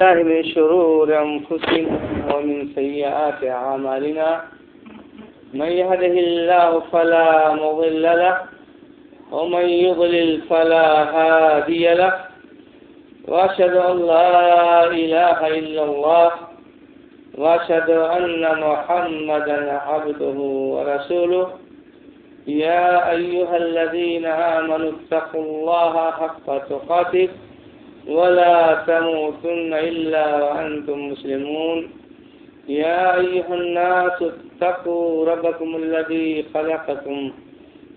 الله من شرور أنفسنا ومن سيئات أعمالنا من يهده الله فلا مضل له ومن يضلل فلا هادي له وأشهد أن لا إله إلا الله وأشهد أن محمدا عبده ورسوله يا أيها الذين آمنوا اتقوا الله حق تقاته ولا تموتن إلا وأنتم مسلمون يا أيها الناس اتقوا ربكم الذي خلقكم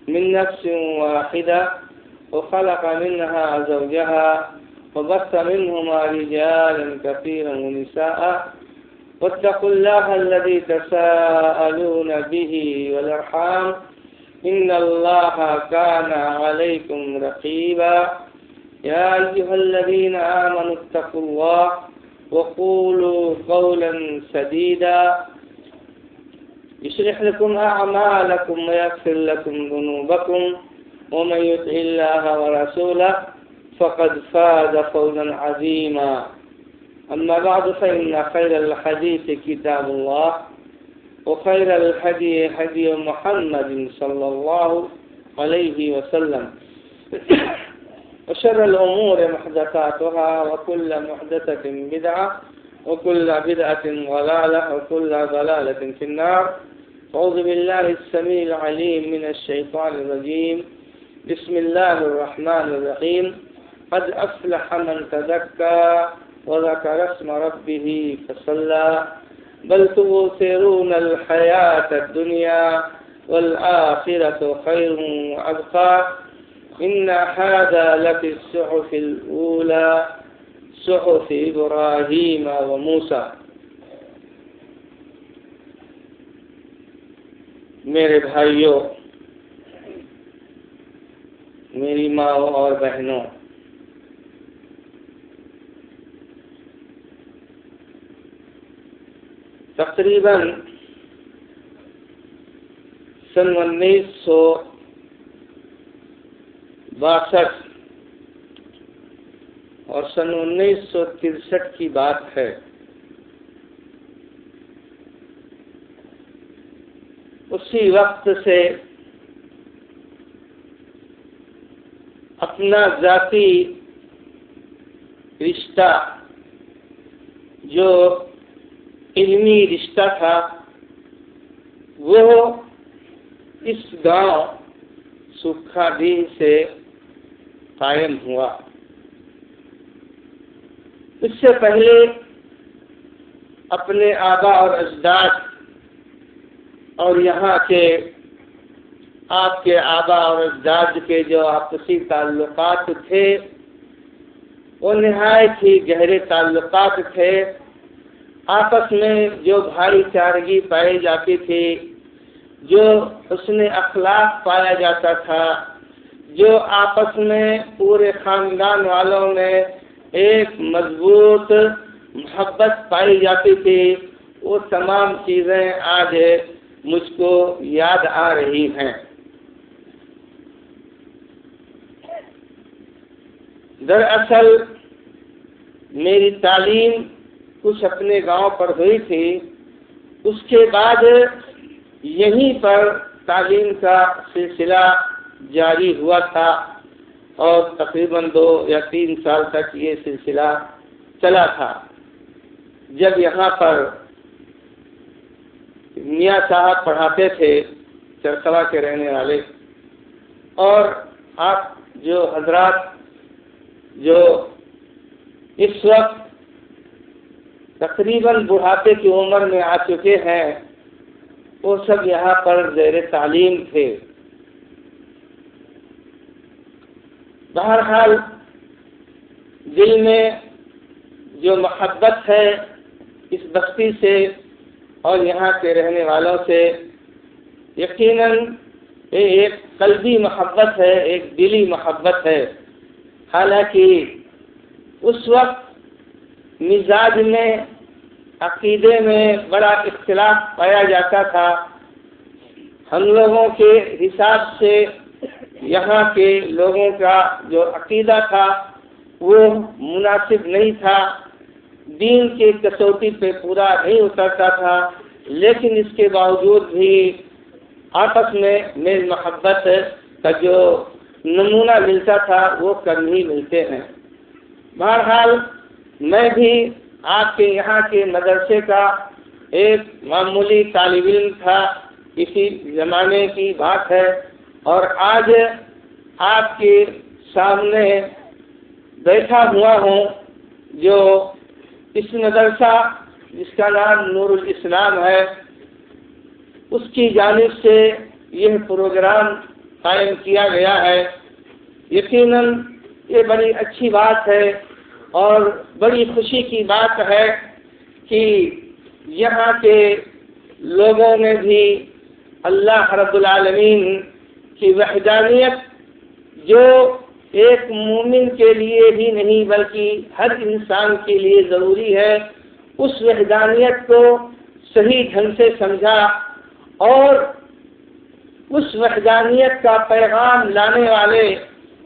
من نفس واحدة وخلق منها زوجها وبث منهما رجالا كثيرا ونساء واتقوا الله الذي تساءلون به والأرحام إن الله كان عليكم رقيبا يا أيها الذين آمنوا اتقوا الله وقولوا قولا سديدا يصلح لكم أعمالكم ويغفر لكم ذنوبكم ومن يطع الله ورسوله فقد فاز فوزا عظيما أما بعد فإن خير الحديث كتاب الله وخير الهدي هدي محمد صلى الله عليه وسلم وشر الأمور محدثاتها وكل محدثة بدعة وكل بدعة ضلالة وكل ضلالة في النار. أعوذ بالله السميع العليم من الشيطان الرجيم. بسم الله الرحمن الرحيم. قد أفلح من تزكى وذكر اسم ربه فصلى بل تؤثرون الحياة الدنيا والآخرة خير وأبقى إن هذا لفي الصحف الأولى صحف إبراهيم وموسى. میرے بھائیوں، میری ماں اور بہنوں، تقریباً سن 1962 اور سن 1963 کی بات ہے. اسی وقت سے اپنا ذاتی رشتہ جو علمی رشتہ تھا وہ اس گاؤں سکھا ڈیہ سے قائم ہوا. اس سے پہلے اپنے آبا اور اجداد اور یہاں کے آپ کے آبا اور اجداد کے جو آپسی تعلقات تھے وہ نہایت ہی گہرے تعلقات تھے. آپس میں جو بھائی چارگی پائی جاتی تھی، جو حسن اخلاق پایا جاتا تھا، جو آپس میں پورے خاندان والوں میں ایک مضبوط محبت پائی جاتی تھی، وہ تمام چیزیں آج مجھ کو یاد آ رہی ہیں. دراصل میری تعلیم کچھ اپنے گاؤں پر ہوئی تھی. اس کے بعد یہیں پر تعلیم کا سلسلہ جاری ہوا تھا اور تقریباً 2 یا 3 سال تک یہ سلسلہ چلا تھا. جب یہاں پر میاں صاحب پڑھاتے تھے، چرسوا کے رہنے والے، اور آپ جو حضرات جو اس وقت تقریباً بڑھاپے کی عمر میں آ چکے ہیں، وہ سب یہاں پر زیر تعلیم تھے. بہرحال دل میں جو محبت ہے اس بستی سے اور یہاں کے رہنے والوں سے، یقیناً ایک قلبی محبت ہے، ایک دلی محبت ہے. حالانکہ اس وقت مزاج میں، عقیدے میں بڑا اختلاف پایا جاتا تھا. ہم لوگوں کے حساب سے یہاں کے لوگوں کا جو عقیدہ تھا وہ مناسب نہیں تھا. دین کی کسوٹی پہ پورا نہیں اترتا تھا، لیکن اس کے باوجود بھی آپس میں میل محبت کا جو نمونہ ملتا تھا وہ کم ہی ملتے ہیں۔ بہرحال میں بھی آپ کے یہاں کے مدرسے کا ایک معمولی طالب علم تھا، اسی زمانے کی بات ہے، اور آج آپ کے سامنے بیٹھا ہوا ہوں جو اس مدرسہ جس کا نام نور الاسلام ہے اس کی جانب سے یہ پروگرام قائم کیا گیا ہے۔ یقیناً یہ بڑی اچھی بات ہے اور بڑی خوشی کی بات ہے کہ یہاں کے لوگوں نے بھی اللہ رب العالمین کی وحدانیت جو ایک مومن کے لیے ہی نہیں بلکہ ہر انسان کے لیے ضروری ہے، اس وحدانیت کو صحیح ڈھنگ سے سمجھا اور اس وحدانیت کا پیغام لانے والے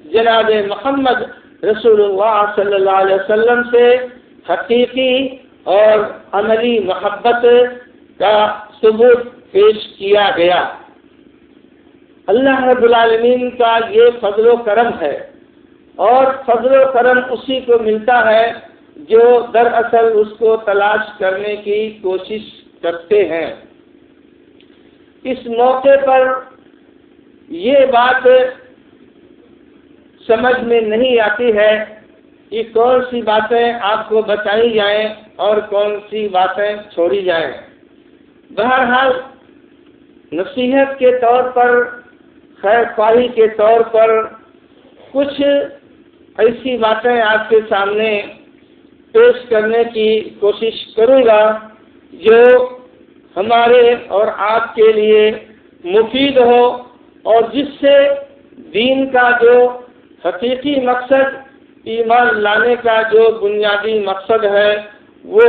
جناب محمد رسول اللہ صلی اللہ علیہ وسلم سے حقیقی اور عملی محبت کا ثبوت پیش کیا گیا۔ اللہ رب العالمین کا یہ فضل و کرم ہے، اور فضل و کرم اسی کو ملتا ہے جو دراصل اس کو تلاش کرنے کی کوشش کرتے ہیں۔ اس موقع پر یہ بات سمجھ میں نہیں آتی ہے کہ کون سی باتیں آپ کو بتائی جائیں اور کون سی باتیں چھوڑی جائیں۔ بہرحال نصیحت کے طور پر، خیر خواہی کے طور پر کچھ ایسی باتیں آپ کے سامنے پیش کرنے کی کوشش کروں گا جو ہمارے اور آپ کے لیے مفید ہو اور جس سے دین کا جو حقیقی مقصد، ایمان لانے کا جو بنیادی مقصد ہے وہ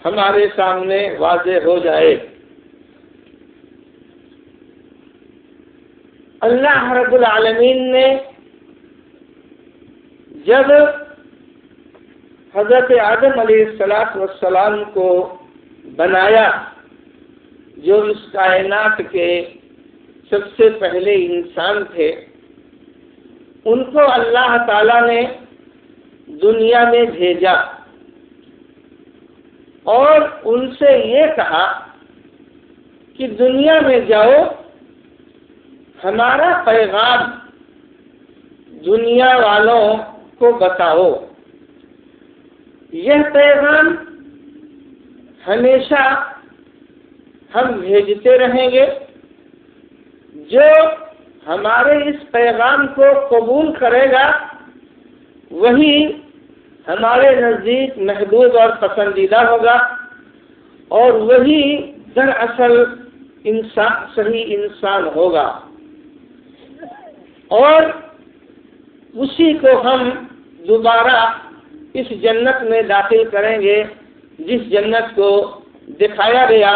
ہمارے سامنے واضح ہو جائے۔ اللہ رب العالمین نے جب حضرت آدم علیہ السلام کو بنایا، جو اس کائنات کے سب سے پہلے انسان تھے، ان کو اللہ تعالیٰ نے دنیا میں بھیجا اور ان سے یہ کہا کہ دنیا میں جاؤ، ہمارا پیغام دنیا والوں کو بتاؤ۔ یہ پیغام ہمیشہ ہم بھیجتے رہیں گے، جو ہمارے اس پیغام کو قبول کرے گا وہی ہمارے نزدیک محبوب اور پسندیدہ ہوگا، اور وہی دراصل انسان، صحیح انسان ہوگا، اور اسی کو ہم دوبارہ اس جنت میں داخل کریں گے جس جنت کو دکھایا گیا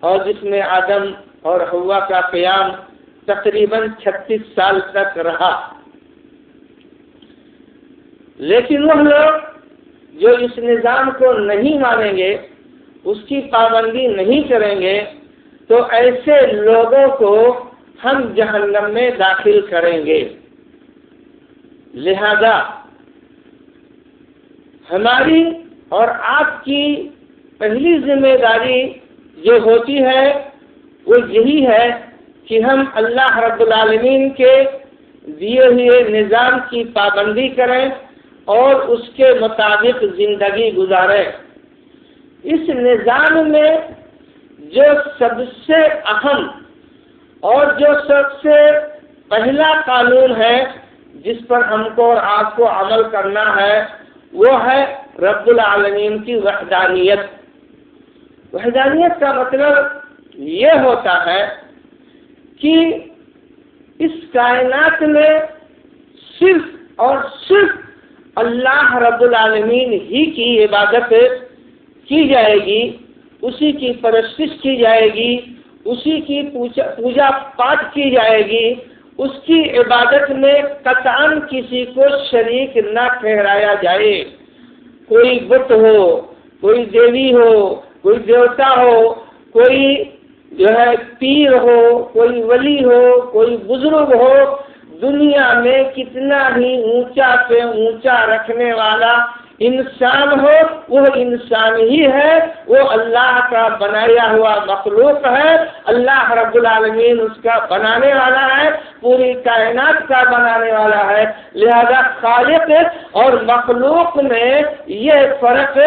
اور جس میں آدم اور حوا کا قیام تقریباً 36 سال تک رہا۔ لیکن وہ لوگ جو اس نظام کو نہیں مانیں گے، اس کی پابندی نہیں کریں گے، تو ایسے لوگوں کو ہم جہنم میں داخل کریں گے۔ لہذا ہماری اور آپ کی پہلی ذمہ داری جو ہوتی ہے وہ یہی ہے کہ ہم اللہ رب العالمین کے دیے ہوئے نظام کی پابندی کریں اور اس کے مطابق زندگی گزاریں۔ اس نظام میں جو سب سے اہم اور جو سب سے پہلا قانون ہے جس پر ہم کو اور آپ کو عمل کرنا ہے وہ ہے رب العالمین کی وحدانیت۔ وحدانیت کا مطلب یہ ہوتا ہے کہ اس کائنات میں صرف اور صرف اللہ رب العالمین ہی کی عبادت کی جائے گی، اسی کی پرستش کی جائے گی، اسی کی پوجا پاٹ کی جائے گی، اس کی عبادت میں قطعاً کسی کو شریک نہ ٹھہرایا جائے۔ کوئی بت ہو، کوئی دیوی ہو، کوئی دیوتا ہو، کوئی جو ہے پیر ہو، کوئی ولی ہو، کوئی بزرگ ہو، دنیا میں کتنا بھی اونچا سے اونچا رکھنے والا انسان ہو، وہ انسان ہی ہے، وہ اللہ کا بنایا ہوا مخلوق ہے، اللہ رب العالمین اس کا بنانے والا ہے، پوری کائنات کا بنانے والا ہے۔ لہذا خالق اور مخلوق میں یہ فرق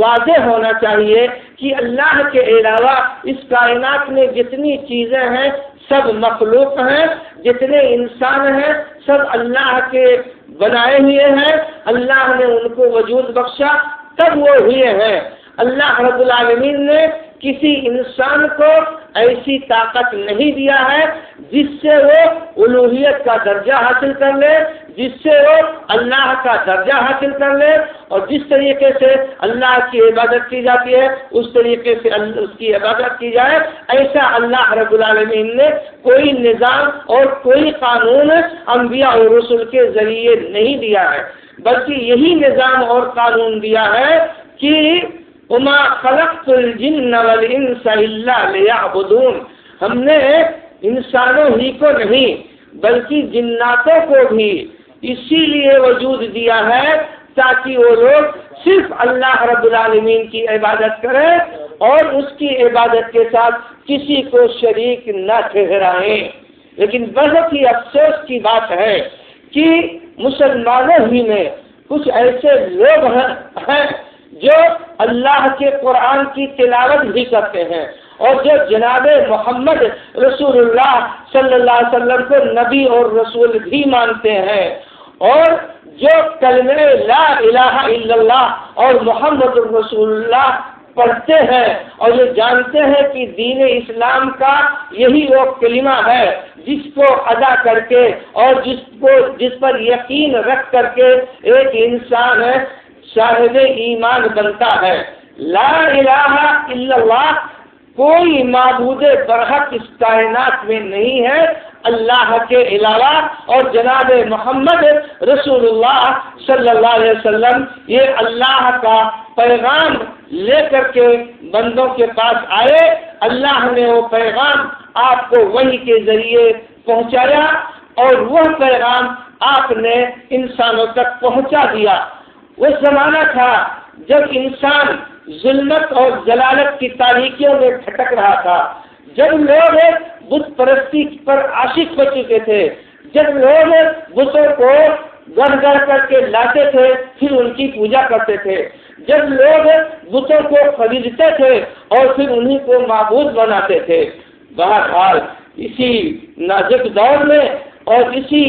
واضح ہونا چاہیے کہ اللہ کے علاوہ اس کائنات میں جتنی چیزیں ہیں سب مخلوق ہیں، جتنے انسان ہیں سب اللہ کے بنائے ہوئے ہیں، اللہ نے ان کو وجود بخشا تب وہ ہوئے ہیں۔ اللہ رب العالمین نے کسی انسان کو ایسی طاقت نہیں دیا ہے جس سے وہ الوہیت کا درجہ حاصل کر لے، جس سے وہ اللہ کا درجہ حاصل کر لے، اور جس طریقے سے اللہ کی عبادت کی جاتی ہے اس طریقے سے اس کی عبادت کی جائے، ایسا اللہ رب العالمین نے کوئی نظام اور کوئی قانون انبیاء اور رسل کے ذریعے نہیں دیا ہے، بلکہ یہی نظام اور قانون دیا ہے کہ وما خلقت الجن والانس الا ليعبدون، ہم نے انسانوں ہی کو نہیں بلکہ جناتوں کو بھی اسی لیے وجود دیا ہے تاکہ وہ لوگ صرف اللہ رب العالمین کی عبادت کریں اور اس کی عبادت کے ساتھ کسی کو شریک نہ ٹھہرائیں۔ لیکن بہت ہی افسوس کی بات ہے کہ مسلمانوں ہی میں کچھ ایسے لوگ ہیں جو اللہ کے قرآن کی تلاوت بھی کرتے ہیں اور جو جناب محمد رسول اللہ صلی اللہ علیہ وسلم کو نبی اور رسول بھی مانتے ہیں، اور جو کلمہ لا الہ الا اللہ اور محمد رسول اللہ پڑھتے ہیں اور یہ جانتے ہیں کہ دین اسلام کا یہی وہ کلمہ ہے جس کو ادا کر کے اور جس پر یقین رکھ کر کے ایک انسان صاحب ایمان بنتا ہے۔ لا الہ الا اللہ، کوئی معبود برحق اس کائنات میں نہیں ہے اللہ کے علاوہ، اور جناب محمد رسول اللہ صلی اللہ علیہ وسلم یہ اللہ کا پیغام لے کر کے بندوں کے پاس آئے، اللہ نے وہ پیغام آپ کو وحی کے ذریعے پہنچایا اور وہ پیغام آپ نے انسانوں تک پہنچا دیا۔ وہ زمانہ تھا جب انسان ظلمت اور ضلالت کی تاریکیوں میں بھٹک رہا تھا، جب لوگ بت پرستی پر عاشق ہو چکے تھے، جب لوگ بتوں کو گڑھ گڑھ کر کے لاتے تھے پھر ان کی پوجا کرتے تھے، جب لوگ بتوں کو خریدتے تھے اور پھر انہیں کو معبود بناتے تھے۔ بہرحال اسی نازک دور میں اور اسی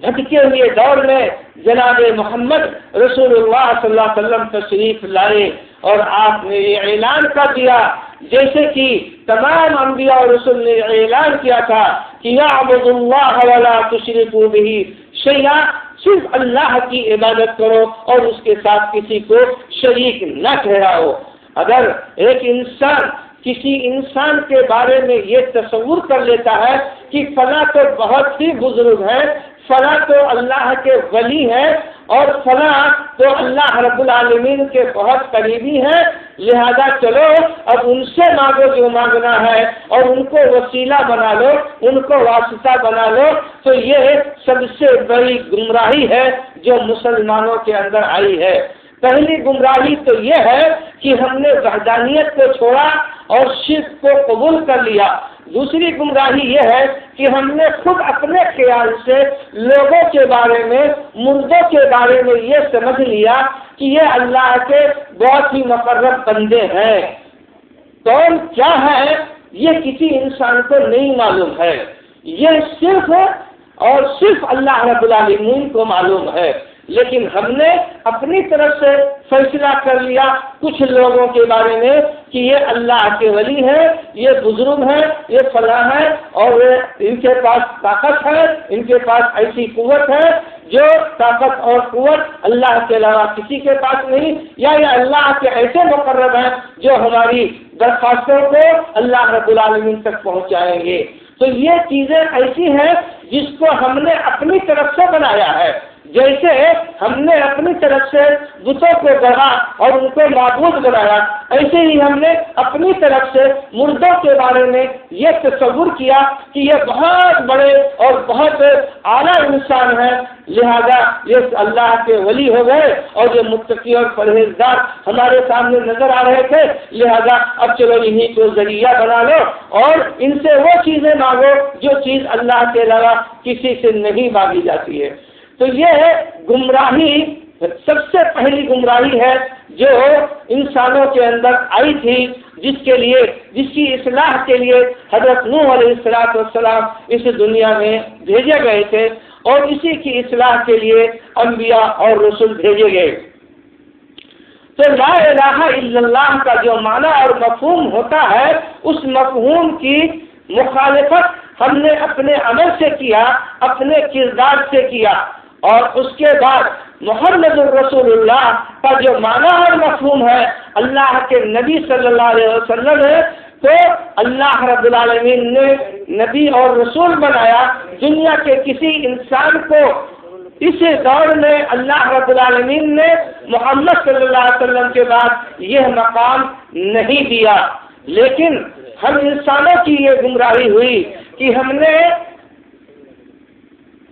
بھٹکے ہوئے دور میں جناب محمد رسول اللہ صلی اللہ علیہ وسلم تشریف لائے اور آپ نے یہ اعلان کر دیا، جیسے کہ تمام انبیاء اور رسول نے اعلان کیا تھا کہ اعبدوا اللہ ولا تشرکوا بہ شیئا، صرف اللہ کی عبادت کرو اور اس کے ساتھ کسی کو شریک نہ ٹھہراؤ۔ اگر ایک انسان کسی انسان کے بارے میں یہ تصور کر لیتا ہے کہ فلاں تو بہت ہی بزرگ ہے، فلاں تو اللہ کے ولی ہے اور فلاں تو اللہ رب العالمین کے بہت قریبی ہیں، لہذا چلو اب ان سے مانگو جو مانگنا ہے اور ان کو وسیلہ بنا لو، ان کو واسطہ بنا لو، تو یہ سب سے بڑی گمراہی ہے جو مسلمانوں کے اندر آئی ہے۔ پہلی گمراہی تو یہ ہے کہ ہم نے وحدانیت کو چھوڑا اور شرک کو قبول کر لیا۔ دوسری گمراہی یہ ہے کہ ہم نے خود اپنے خیال سے لوگوں کے بارے میں، مردوں کے بارے میں یہ سمجھ لیا کہ یہ اللہ کے بہت ہی مقرب بندے ہیں۔ کون کیا ہے یہ کسی انسان کو نہیں معلوم ہے، یہ صرف اور صرف اللہ رب العالمین کو معلوم ہے۔ لیکن ہم نے اپنی طرف سے فیصلہ کر لیا کچھ لوگوں کے بارے میں کہ یہ اللہ کے ولی ہیں، یہ بزرگ ہیں، یہ فلاں ہیں اور ان کے پاس طاقت ہے، ان کے پاس ایسی قوت ہے جو طاقت اور قوت اللہ کے علاوہ کسی کے پاس نہیں، یا یہ اللہ کے ایسے مقرب ہیں جو ہماری درخواستوں کو اللہ رب العالمین تک پہنچائیں گے۔ تو یہ چیزیں ایسی ہیں جس کو ہم نے اپنی طرف سے بنایا ہے، جیسے ہم نے اپنی طرف سے بتوں کو گڑھا اور ان کو معبود بنایا، ایسے ہی ہم نے اپنی طرف سے مردوں کے بارے میں یہ تصور کیا کہ یہ بہت بڑے اور بہت اعلیٰ انسان ہیں، لہذا یہ اللہ کے ولی ہو گئے اور یہ متقی اور پرہیزگار ہمارے سامنے نظر آ رہے تھے، لہذا اب چلو انہیں کو ذریعہ بنا لو اور ان سے وہ چیزیں مانگو جو چیز اللہ کے علاوہ کسی سے نہیں مانگی جاتی ہے۔ تو یہ گمراہی سب سے پہلی گمراہی ہے جو انسانوں کے اندر آئی تھی، جس کی اصلاح کے لیے حضرت نوح علیہ السلام اس دنیا میں بھیجے گئے تھے اور اسی کی اصلاح کے لیے انبیاء اور رسول بھیجے گئے۔ تو لا الہ الا اللہ کا جو معنی اور مفہوم ہوتا ہے، اس مفہوم کی مخالفت ہم نے اپنے عمل سے کیا، اپنے کردار سے کیا، اور اس کے بعد محمد الرسول اللہ کا جو معنی اور مفہوم ہے اللہ کے نبی صلی اللہ علیہ وسلم ہے، تو اللہ رب العالمین نے نبی اور رسول بنایا۔ دنیا کے کسی انسان کو اس دور میں اللہ رب العالمین نے محمد صلی اللہ علیہ وسلم کے بعد یہ مقام نہیں دیا، لیکن ہم انسانوں کی یہ گمراہی ہوئی کہ ہم نے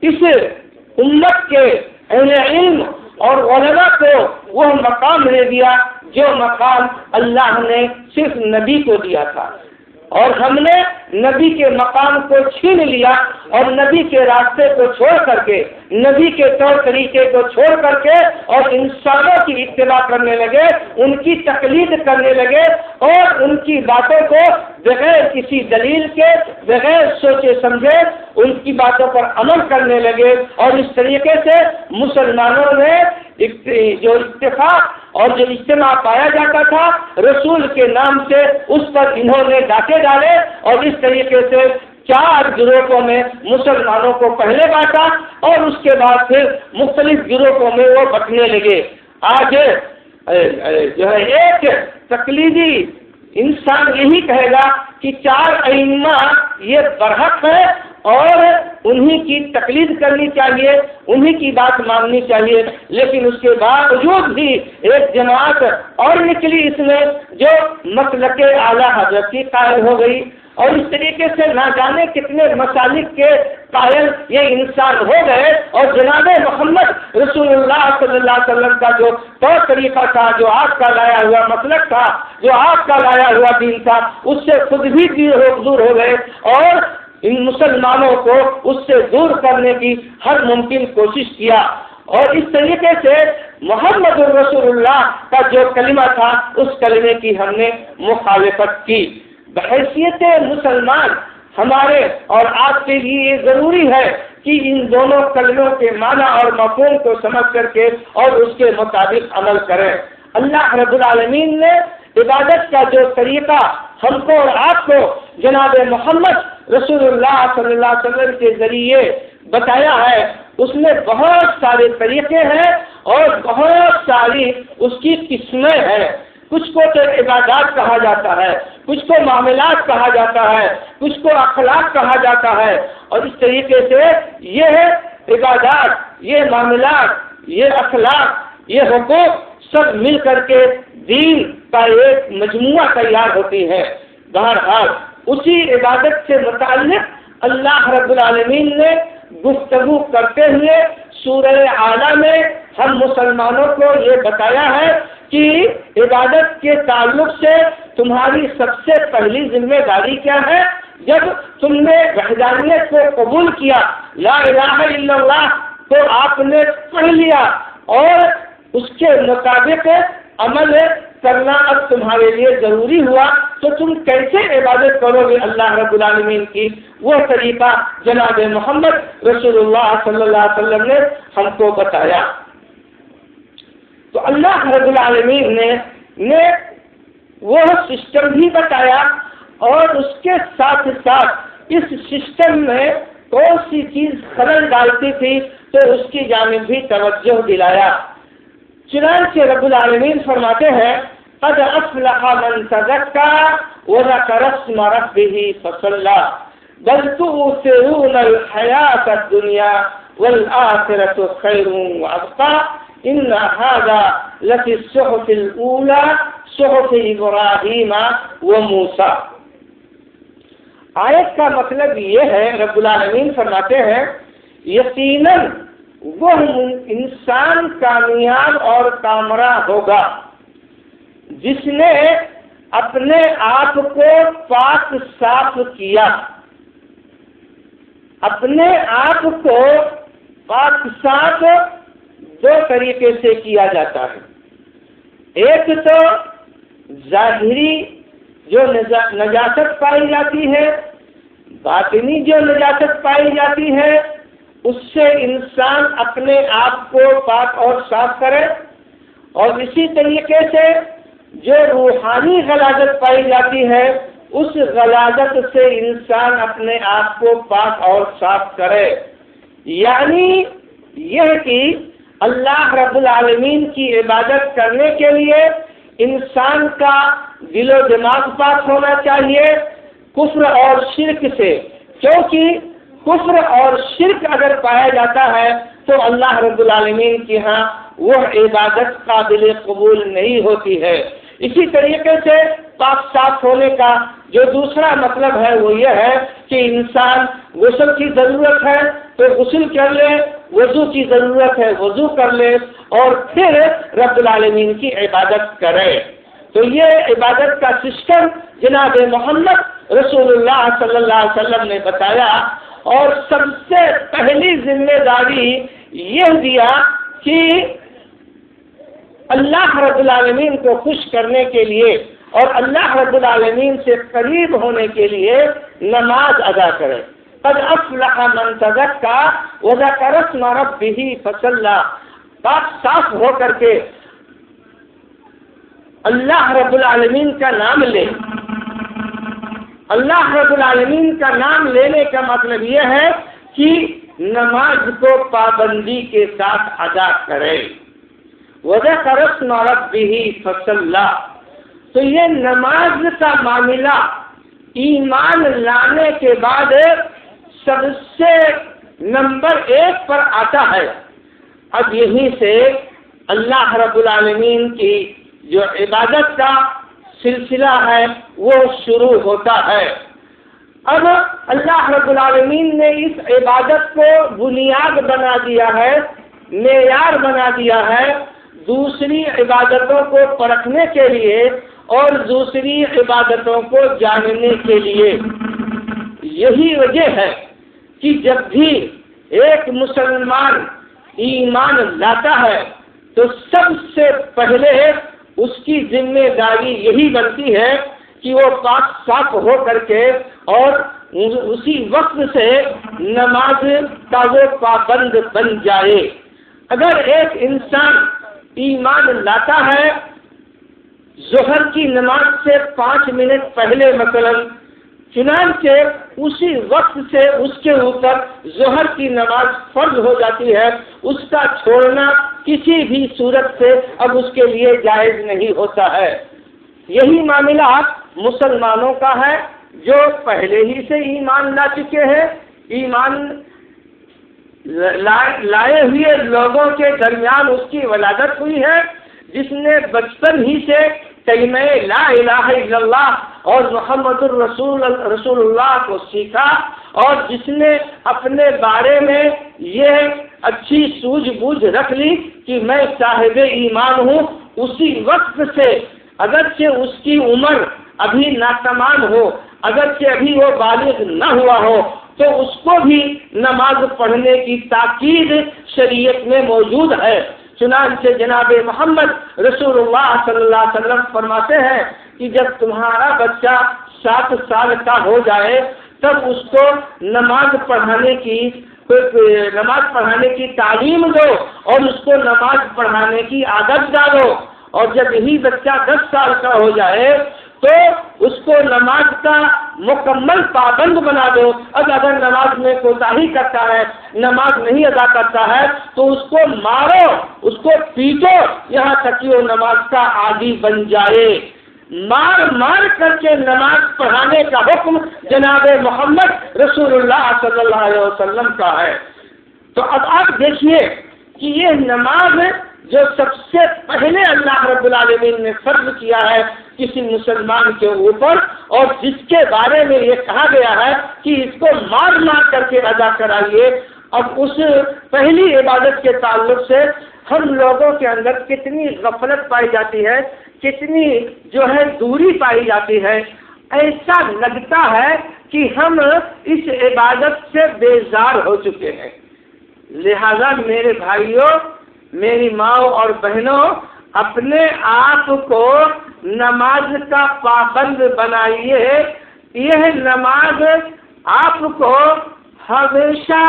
اس امت کے اہل علم اور علماء کو وہ مقام دے دیا جو مقام اللہ نے صرف نبی کو دیا تھا، اور ہم نے نبی کے مقام کو چھین لیا اور نبی کے راستے کو چھوڑ کر کے، نبی کے طور طریقے کو چھوڑ کر کے اور انسانوں کی اتباع کرنے لگے، ان کی تقلید کرنے لگے اور ان کی باتوں کو بغیر کسی دلیل کے، بغیر سوچے سمجھے ان کی باتوں پر عمل کرنے لگے، اور اس طریقے سے مسلمانوں نے جو اتفاق اور جو اجتماع پایا جاتا تھا رسول کے نام سے، اس پر انہوں نے ڈاکے ڈالے اور اس طریقے سے 4 گروہوں میں مسلمانوں کو پہلے بانٹا اور اس کے بعد پھر مختلف گروہوں میں وہ بٹنے لگے۔ آج جو ہے ایک تقلیدی انسان یہی کہے گا کہ 4 ائمہ یہ برحق ہے اور انہی کی تقلید کرنی چاہیے، انہی کی بات ماننی چاہیے، لیکن اس کے باوجود بھی ایک جماعت اور نکلی اس میں جو مسلک اعلیٰ حضرت کی قائل ہو گئی، اور اس طریقے سے نہ جانے کتنے مسالک کے قائل یہ انسان ہو گئے، اور جناب محمد رسول اللہ صلی اللہ علیہ وسلم کا جو طور طریقہ تھا، جو آپ کا لایا ہوا مسلک تھا، جو آپ کا لایا ہوا دین تھا، اس سے خود بھی دور ہو گئے اور ان مسلمانوں کو اس سے دور کرنے کی ہر ممکن کوشش کیا، اور اس طریقے سے محمد الرسول اللہ کا جو کلمہ تھا اس کلمے کی ہم نے مخالفت کی۔ بحیثیت مسلمان ہمارے اور آپ کے لیے یہ ضروری ہے کہ ان دونوں کلموں کے معنی اور مفہوم کو سمجھ کر کے اور اس کے مطابق عمل کریں۔ اللہ رب العالمین نے عبادت کا جو طریقہ ہم کو اور آپ کو جناب محمد رسول اللہ صلی اللہ علیہ وسلم کے ذریعے بتایا ہے، اس میں بہت سارے طریقے ہیں اور بہت ساری اس کی قسمیں ہیں۔ کچھ کو تو عبادات کہا جاتا ہے، کچھ کو معاملات کہا جاتا ہے، کچھ کو اخلاق کہا جاتا ہے، اور اس طریقے سے یہ عبادات، یہ معاملات، یہ اخلاق، یہ حقوق سب مل کر کے دین کا ایک مجموعہ تیار ہوتی ہے۔ بہرحال اسی عبادت سے متعلق اللہ رب العالمین نے گفتگو کرتے ہوئے سورہ اعلیٰ میں ہم مسلمانوں کو یہ بتایا ہے کہ عبادت کے تعلق سے تمہاری سب سے پہلی ذمہ داری کیا ہے۔ جب تم نے وحدانیت کو قبول کیا، لا الہ الا اللہ کو آپ نے پڑھ لیا اور اس کے مطابق عمل کرنا اب تمہارے لیے ضروری ہوا، تو تم کیسے عبادت کرو گے اللہ رب العالمین کی؟ وہ طریقہ جناب محمد رسول اللہ صلی اللہ علیہ وسلم نے ہم کو بتایا۔ تو اللہ رب العالمین نے وہ سسٹم بھی بتایا، اور اس کے ساتھ ساتھ اس سسٹم میں کون سی چیز خلل ڈالتی تھی تو اس کی جانب بھی توجہ دلایا۔ چنانچہ رب العالمین فرماتے ہیں قد افلح من تزکى وذكر اسم ربه فصلى بل تؤثرون الحياة الدنيا والآخرة خير وأبقى إن هذا لفي الصحف الأولى صحف إبراهيم وموسى۔ آیت کا مطلب یہ ہے، رب العالمین فرماتے ہیں یقیناً وہ انسان کامیاب اور کامرا ہوگا جس نے اپنے آپ کو پاک صاف کیا۔ اپنے آپ کو پاک صاف دو طریقے سے کیا جاتا ہے، ایک تو ظاہری جو نجاست پائی جاتی ہے، باطنی جو نجاست پائی جاتی ہے، اس سے انسان اپنے آپ کو پاک اور صاف کرے، اور اسی طریقے سے جو روحانی غلاظت پائی جاتی ہے اس غلاظت سے انسان اپنے آپ کو پاک اور صاف کرے۔ یعنی یہ کہ اللہ رب العالمین کی عبادت کرنے کے لیے انسان کا دل و دماغ پاک ہونا چاہیے کفر اور شرک سے، کیونکہ کفر اور شرک اگر پایا جاتا ہے تو اللہ رب العالمین کے ہاں وہ عبادت قابل قبول نہیں ہوتی ہے۔ اسی طریقے سے پاک صاف ہونے کا جو دوسرا مطلب ہے وہ یہ ہے کہ انسان غسل کی ضرورت ہے تو غسل کر لے، وضو کی ضرورت ہے وضو کر لے، اور پھر رب العالمین کی عبادت کرے۔ تو یہ عبادت کا سسٹم جناب محمد رسول اللہ صلی اللہ علیہ وسلم نے بتایا، اور سب سے پہلی ذمہ داری یہ دیا کہ اللہ رب العالمین کو خوش کرنے کے لیے اور اللہ رب العالمین سے قریب ہونے کے لیے نماز ادا کرے۔ قد افلح من تزکا وذکر اسم ربہ فصلی، پاک صاف ہو کر کے اللہ رب العالمین کا نام لے۔ اللہ رب العالمین کا نام لینے کا مطلب یہ ہے کہ نماز کو پابندی کے ساتھ ادا کرے۔ وذکر اسم ربہ فصلی، تو یہ نماز کا معاملہ ایمان لانے کے بعد سب سے نمبر 1 پر آتا ہے۔ اب یہیں سے اللہ رب العالمین کی جو عبادت کا سلسلہ ہے وہ شروع ہوتا ہے۔ اب اللہ رب العالمین نے اس عبادت کو بنیاد بنا دیا ہے، معیار بنا دیا ہے دوسری عبادتوں کو پرکھنے کے لیے اور دوسری عبادتوں کو جاننے کے لیے۔ یہی وجہ ہے کہ جب بھی ایک مسلمان ایمان لاتا ہے تو سب سے پہلے اس کی ذمہ داری یہی بنتی ہے کہ وہ پاک صاف ہو کر کے اور اسی وقت سے نماز کا وہ پابند بن جائے۔ اگر ایک انسان ایمان لاتا ہے ظہر کی نماز سے 5 منٹ پہلے مثلا، چنانچہ اسی وقت سے اس کے اوپر ظہر کی نماز فرض ہو جاتی ہے، اس کا چھوڑنا کسی بھی صورت سے اب اس کے لیے جائز نہیں ہوتا ہے۔ یہی معاملہ مسلمانوں کا ہے جو پہلے ہی سے ایمان لا چکے ہیں، ایمان لائے ہوئے لوگوں کے درمیان اس کی ولادت ہوئی ہے، جس نے بچپن ہی سے کلمہ لا الہ الا اللہ اور محمد رسول اللہ کو سیکھا، اور جس نے اپنے بارے میں یہ اچھی سوجھ بوجھ رکھ لی کہ میں صاحب ایمان ہوں، اسی وقت سے اگرچہ اس کی عمر ابھی ناتمام ہو، اگرچہ ابھی وہ بالغ نہ ہوا ہو، تو اس کو بھی نماز پڑھنے کی تاکید شریعت میں موجود ہے۔ چنانچہ جناب محمد رسول اللہ صلی اللہ علیہ وسلم فرماتے ہیں کہ جب تمہارا بچہ 7 سال کا ہو جائے تب اس کو نماز پڑھانے کی تعلیم دو اور اس کو نماز پڑھانے کی عادت ڈالو، اور جب یہی بچہ 10 سال کا ہو جائے تو اس کو نماز کا مکمل پابند بنا دو۔ اگر نماز میں کوتاہی کرتا ہے، نماز نہیں ادا کرتا ہے تو اس کو مارو، اس کو پیٹو، یہاں تک کہ وہ نماز کا عادی بن جائے۔ مار کر کے نماز پڑھانے کا حکم جناب محمد رسول اللہ صلی اللہ علیہ وسلم کا ہے۔ تو اب آپ دیکھیے کہ یہ نماز جو سب سے پہلے اللہ رب العالمین نے فرض کیا ہے کسی مسلمان کے اوپر، اور جس کے بارے میں یہ کہا گیا ہے کہ اس کو مار مار کر کے ادا کرائیے، اب اس پہلی عبادت کے تعلق سے ہم لوگوں کے اندر کتنی غفلت پائی جاتی ہے، کتنی جو ہے دوری پائی جاتی ہے۔ ایسا لگتا ہے کہ ہم اس عبادت سے بیزار ہو چکے ہیں۔ لہذا میرے بھائیوں، میری ماؤں اور بہنوں، اپنے آپ کو نماز کا پابند بنائیے۔ یہ نماز آپ کو ہمیشہ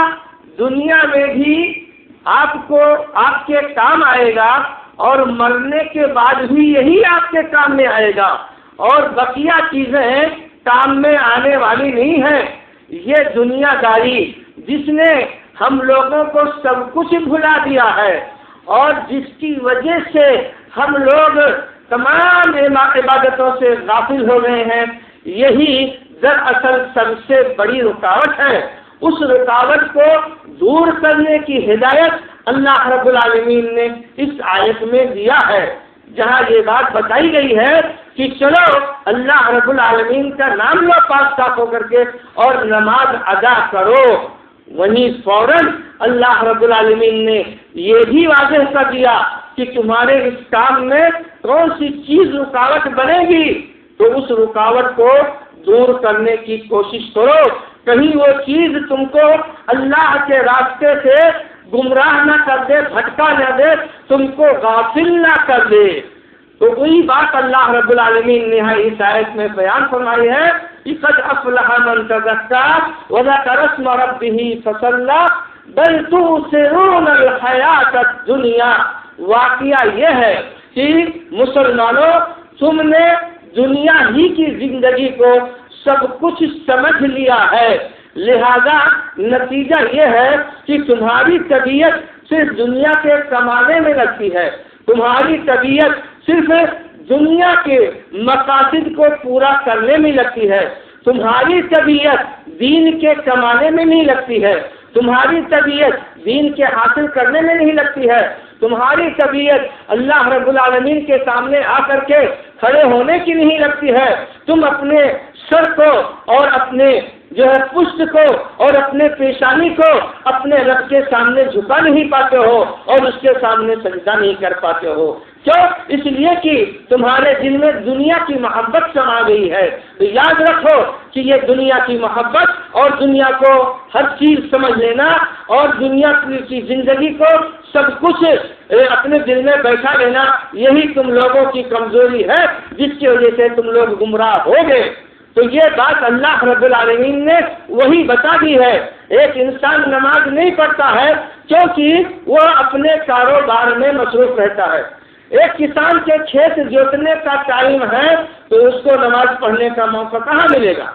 دنیا میں بھی آپ کے کام آئے گا، اور مرنے کے بعد بھی یہی آپ کے کام میں آئے گا، اور بقیہ چیزیں کام میں آنے والی نہیں ہیں۔ یہ دنیا داری جس نے ہم لوگوں کو سب کچھ بھلا دیا ہے، اور جس کی وجہ سے ہم لوگ تمام عبادتوں سے غافل ہو گئے ہیں، یہی دراصل سب سے بڑی رکاوٹ ہے۔ اس رکاوٹ کو دور کرنے کی ہدایت اللہ رب العالمین نے اس آیت میں دیا ہے، جہاں یہ بات بتائی گئی ہے کہ چلو اللہ رب العالمین کا نام لو پاک صاف ہو کر کے اور نماز ادا کرو۔ وہیں فوراً اللہ رب العالمین نے یہ بھی واضح کر دیا کہ تمہارے اس کام میں کون سی چیز رکاوٹ بنے گی، تو اس رکاوٹ کو دور کرنے کی کوشش کرو، کہیں وہ چیز تم کو اللہ کے راستے سے گمراہ نہ کر دے، بھٹکا نہ دے، تم کو غافل نہ کر دے۔ تو وہی بات اللہ رب العالمین نے اس آیت میں بیان فرمائی ہے کہ قد افلح من تزکا وذکر اسم ربہ فصلی بل تؤثرون الحیاۃ الدنیا۔ واقعہ یہ ہے کہ مسلمانوں، تم نے دنیا ہی کی زندگی کو سب کچھ سمجھ لیا ہے، لہذا نتیجہ یہ ہے کہ تمہاری طبیعت صرف دنیا کے کمانے میں لگتی ہے، تمہاری طبیعت صرف دنیا کے مقاصد کو پورا کرنے میں لگتی ہے، تمہاری طبیعت دین کے کمانے میں نہیں لگتی ہے، تمہاری طبیعت دین کے حاصل کرنے میں نہیں لگتی ہے، تمہاری طبیعت اللہ رب العالمین کے سامنے آ کر کے کھڑے ہونے کی نہیں لگتی ہے۔ تم اپنے سر کو اور اپنے جو ہے پشت کو اور اپنے پیشانی کو اپنے رب کے سامنے جھکا نہیں پاتے ہو اور اس کے سامنے سجدہ نہیں کر پاتے ہو۔ کیوں؟ اس لیے کہ تمہارے دل میں دنیا کی محبت سما گئی ہے۔ تو یاد رکھو کہ یہ دنیا کی محبت اور دنیا کو ہر چیز سمجھ لینا اور دنیا کی زندگی کو سب کچھ اپنے دل میں بیٹھا لینا، یہی تم لوگوں کی کمزوری ہے جس کی وجہ سے تم لوگ گمراہ ہو گئے۔ تو یہ بات اللہ رب العالمین نے وہی بتا دی ہے۔ ایک انسان نماز نہیں پڑھتا ہے کیونکہ وہ اپنے کاروبار میں مصروف رہتا ہے۔ ایک کسان کے کھیت جوتنے کا ٹائم ہے تو اس کو نماز پڑھنے کا موقع کہاں ملے گا؟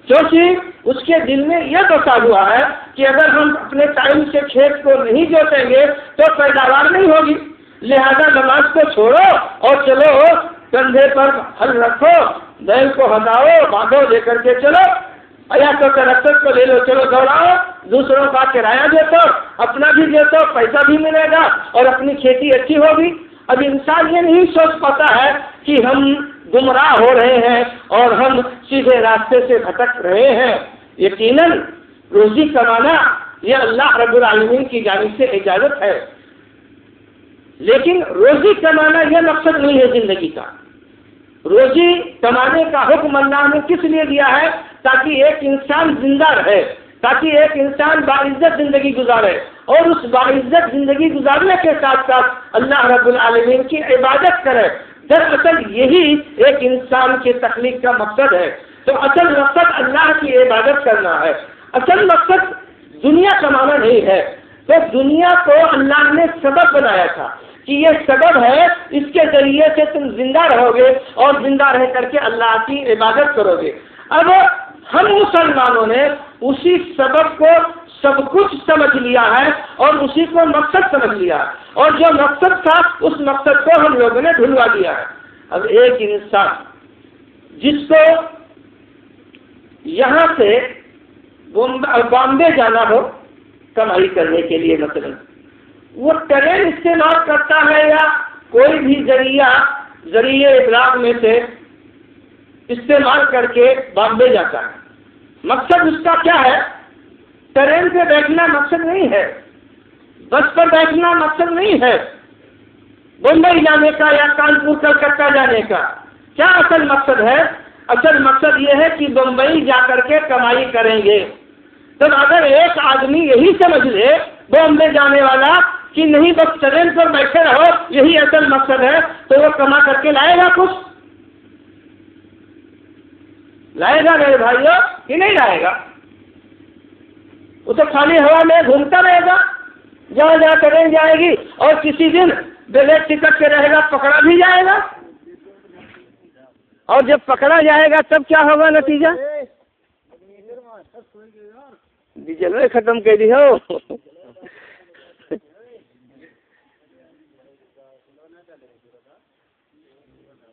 کیونکہ اس کے دل میں یہ بسا ہوا ہے کہ اگر ہم اپنے ٹائم سے کھیت کو نہیں جوتیں گے تو پیداوار نہیں ہوگی، لہذا نماز کو چھوڑو اور چلو کندھے پر ہل رکھو، بیل کو ہٹاؤ، باندھو، لے کر کے چلو، یا تو ٹریکٹر کو لے لو، چلو دوڑاؤ، دوسروں کا کرایہ دے تو اپنا بھی دے تو پیسہ بھی ملے گا اور اپنی کھیتی اچھی ہوگی۔ اب انسان یہ نہیں سوچ پاتا ہے کہ ہم گمراہ ہو رہے ہیں اور ہم سیدھے راستے سے بھٹک رہے ہیں۔ یقیناً روزی کمانا یہ اللہ رب العالمین کی جانب سے اجازت ہے، لیکن روزی کمانا یہ مقصد نہیں ہے زندگی کا۔ روزی کمانے کا حکم اللہ نے کس لیے دیا ہے؟ تاکہ ایک انسان زندہ رہے، تاکہ ایک انسان باعزت زندگی گزارے، اور اس باعزت زندگی گزارنے کے ساتھ ساتھ اللہ رب العالمین کی عبادت کرے۔ دراصل یہی ایک انسان کی تخلیق کا مقصد ہے۔ تو اصل مقصد اللہ کی عبادت کرنا ہے، اصل مقصد دنیا کمانا نہیں ہے۔ تو دنیا کو اللہ نے سبب بنایا تھا کہ یہ سبب ہے، اس کے ذریعے سے تم زندہ رہو گے اور زندہ رہ کر کے اللہ کی عبادت کرو گے۔ اب ہم مسلمانوں نے اسی سبب کو سب کچھ سمجھ لیا ہے اور اسی کو مقصد سمجھ لیا ہے، اور جو مقصد تھا اس مقصد کو ہم لوگوں نے بھلوا دیا ہے۔ اب ایک انسان جس کو یہاں سے بامبے جانا ہو کمائی کرنے کے لیے مثلا وہ ٹرین استعمال کرتا ہے یا کوئی بھی ذریعہ ابلاغ میں سے استعمال کر کے بامبے جاتا ہے، مقصد اس کا کیا ہے؟ ٹرین پہ بیٹھنا مقصد نہیں ہے، بس پر بیٹھنا مقصد نہیں ہے، بمبئی جانے کا یا کانپور کلکتہ جانے کا کیا اصل مقصد ہے؟ اصل مقصد یہ ہے کہ بمبئی جا کر کے کمائی کریں گے۔ تو اگر ایک آدمی یہی سمجھ لے بمبئی جانے والا کہ نہیں بس ٹرین پر بیٹھے رہو یہی اصل مقصد ہے، تو وہ کما کر کے لائے گا کچھ؟ لائے گا میرے بھائیوں کہ نہیں لائے گا؟ وہ تو خالی ہوا میں گھومتا رہے گا، جہاں جہاں ٹرین جائے گی، اور کسی دن بغیر ٹکٹ کے رہے گا، پکڑا بھی جائے گا، اور جب پکڑا جائے گا تب کیا ہوگا نتیجہ؟ ڈیزل میں ختم کر دی ہو۔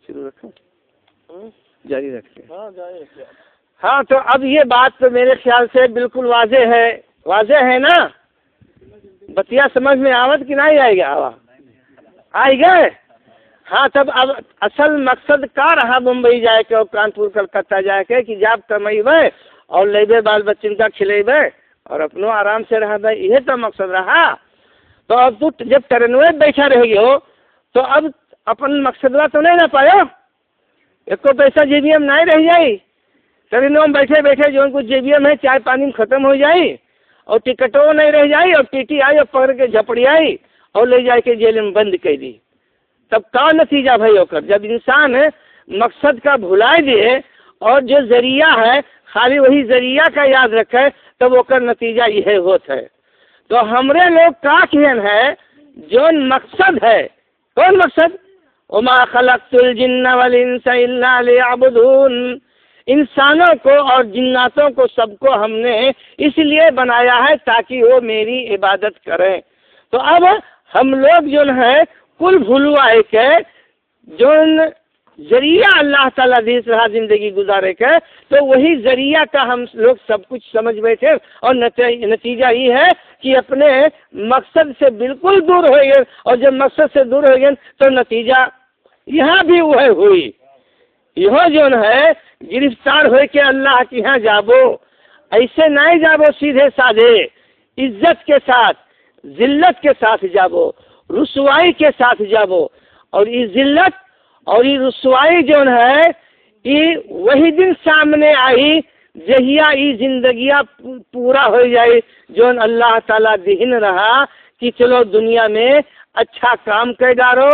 شروع رکھیں، جاری رکھیں۔ ہاں تو اب یہ بات تو میرے خیال سے بالکل واضح ہے نا؟ بتیا سمجھ میں آوت کہ نہیں آئے گا؟ آئی گئے؟ ہاں تب اب اصل مقصد کا رہا بمبئی جائے کے اور کانپور کلکتہ جائے کے کہ جاب کمائی بے اور لیبے بال بچن کا کھلیبے اور اپنو آرام سے رہا بھائی، یہ تو مقصد رہا۔ تو اب تو جب ٹرینوے بیٹھا رہ گئے ہو تو اب اپن مقصد تو نہیں نہ پایا، ایک کو پیسہ جیبی میں نہیں رہ جائی، ٹرینوں میں بیٹھے بیٹھے جو ان کو جیبی میں چائے پانی میں ختم ہو جائی اور ٹکٹوں نہیں رہ جائی اور ٹی ٹی آئی اور پکڑ کے جھپڑی آئی اور لے جا کے جیل میں بند کر دی، تب کا نتیجہ بھائی ہو کر؟ جب انسان مقصد کا بھلائے دے اور جو ذریعہ ہے خالی وہی ذریعہ کا یاد رکھے تب وہ کر نتیجہ یہ ہوتا ہے۔ تو ہمارے لوگ کا کہن ہے جو مقصد ہے، کون مقصد؟ وما خلقت الجن والانس الا ليعبدون، انسانوں کو اور جناتوں کو سب کو ہم نے اس لیے بنایا ہے تاکہ وہ میری عبادت کریں۔ تو اب ہم لوگ جو ہے کل بھولوائے کے جو ذریعہ اللہ تعالیٰ دیس رہا زندگی گزارے کے، تو وہی ذریعہ کا ہم لوگ سب کچھ سمجھ بیٹھے اور نتیجہ یہ ہے کہ اپنے مقصد سے بالکل دور ہو گئے، اور جب مقصد سے دور ہو گئے تو نتیجہ یہاں بھی وہ ہوئی، یہاں جو ہے گرفتار ہوئے کہ اللہ کے یہاں جابو، ایسے نہیں جابو سیدھے سادھے، عزت کے ساتھ ذلت کے ساتھ جابو، رسوائی کے ساتھ جابو، اور یہ ذلت اور یہ رسوائی جو ہے یہ وہی دن سامنے آئی جہیا یہ زندگیاں پورا ہو جائے جو اللہ تعالیٰ دہن رہا کہ چلو دنیا میں اچھا کام کر ڈارو،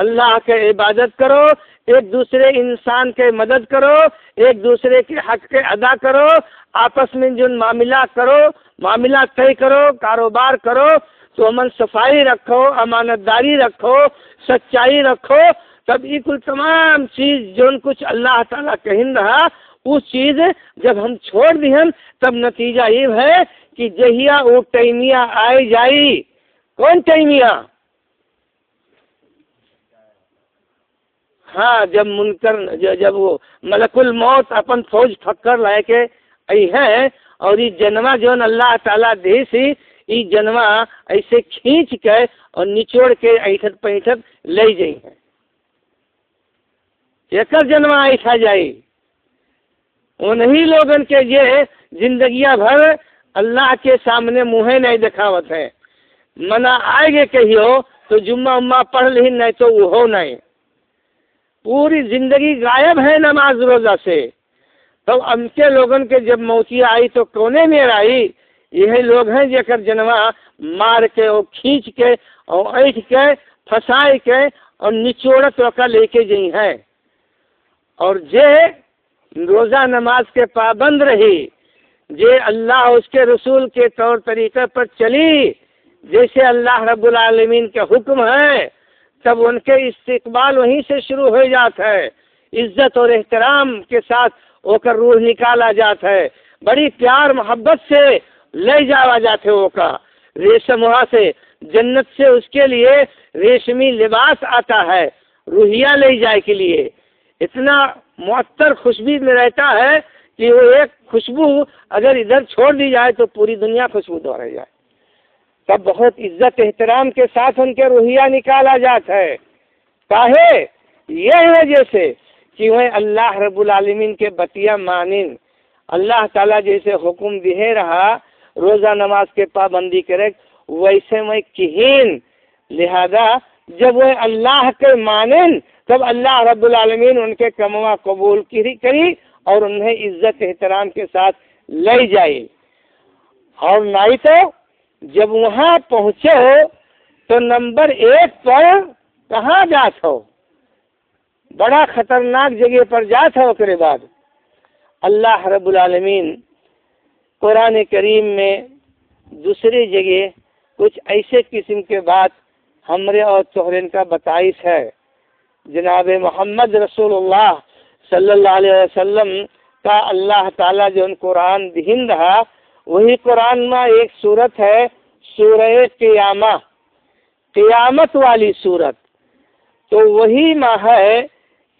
اللہ کے عبادت کرو، ایک دوسرے انسان کے مدد کرو، ایک دوسرے کے حق کے ادا کرو، آپس میں جو معاملات کرو، معاملات طے کرو، کاروبار کرو، تو امن صفائی رکھو، امانت داری رکھو، سچائی رکھو، تب یہ کل تمام چیز جو کچھ اللہ تعالیٰ کہن رہا وہ چیز جب ہم چھوڑ دیں تب نتیجہ یہ ہے کہ جہیا وہ ٹائمیاں آئی جائی۔ کون ٹائمیاں؟ ہاں جب منکر جب وہ ملک الموت اپن فوج پھکر لائے کے ای ہے اور یہ جنما جو اللہ تعالیٰ دے سی یہ جنما ایسے کھینچ کے اور نچوڑ کے ایٹھت پیٹھت لے جائی ہے، ایک جنما ایٹھا جائی، انہی لوگن کے یہ زندگیاں بھر اللہ کے سامنے منہ نہیں دکھاوت ہے، منع آئے گے کہیو تو جمعہ امہ پڑھ لی نہیں تو وہ ہو نہیں، پوری زندگی غائب ہے نماز روزہ سے۔ تو ان کے لوگن کے جب موتیاں آئی تو کونے میں آئی، یہ لوگ ہیں جے جنوا مار کے اور کھینچ کے اور ایٹھ کے پھنسائے کے اور نچوڑت روکا لے کے جئی ہیں، اور جے روزہ نماز کے پابند رہی، جے اللہ اس کے رسول کے طور طریقے پر چلی جیسے اللہ رب العالمین کے حکم ہے، تب ان کے استقبال وہیں سے شروع ہو جاتا ہے، عزت اور احترام کے ساتھ ہو کر روح نکالا جاتا ہے، بڑی پیار محبت سے لے جاوا جاتے ہو کا، ریشم وہاں سے جنت سے اس کے لیے ریشمی لباس آتا ہے روحیہ لے جائے کے لیے، اتنا معطر خوشبو میں رہتا ہے کہ وہ ایک خوشبو اگر ادھر چھوڑ دی جائے تو پوری دنیا خوشبو دو رہ جائے، تب بہت عزت احترام کے ساتھ ان کے روحیہ نکالا جاتا ہے. کاہے یہ وجہ سے کہ وہ اللہ رب العالمین کے بتیا مانن، اللہ تعالیٰ جیسے حکم دے رہا روزہ نماز کے پابندی کرے ویسے میں کہیں. لہذا جب وہ اللہ کے مانن تب اللہ رب العالمین ان کے کموا قبول کری اور انہیں عزت احترام کے ساتھ لے جائے. اور نہیں تو جب وہاں پہنچے تو نمبر 1 پر کہاں جات ہو؟ بڑا خطرناک جگہ پر جات ہو. کے بعد اللہ رب العالمین قرآن کریم میں دوسری جگہ کچھ ایسے قسم کے بات ہمارے اور تہرین کا بتائش ہے. جناب محمد رسول اللہ صلی اللہ علیہ وسلم کا اللہ تعالیٰ جو قرآن دہن رہا وہی قرآن میں ایک صورت ہے سورہ قیامہ، قیامت والی صورت. تو وہی ماں ہے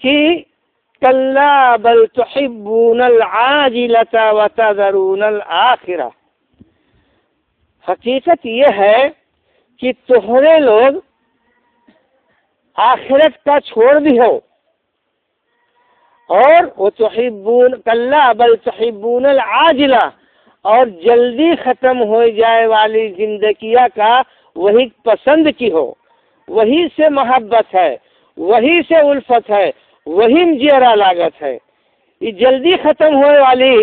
کہ کلا بل تحبون العاجلۃ وتذرون الآخرہ. حقیقت یہ ہے کہ تمہارے لوگ آخرت کا چھوڑ دی ہو اور وہ تحبون کلا بل تحبون العاجلہ اور جلدی ختم ہو جائے والی زندگیہ کا وہی پسند کی ہو، وہی سے محبت ہے، وہی سے الفت ہے، وہی مجیرہ لاگت ہے. یہ جلدی ختم ہونے والی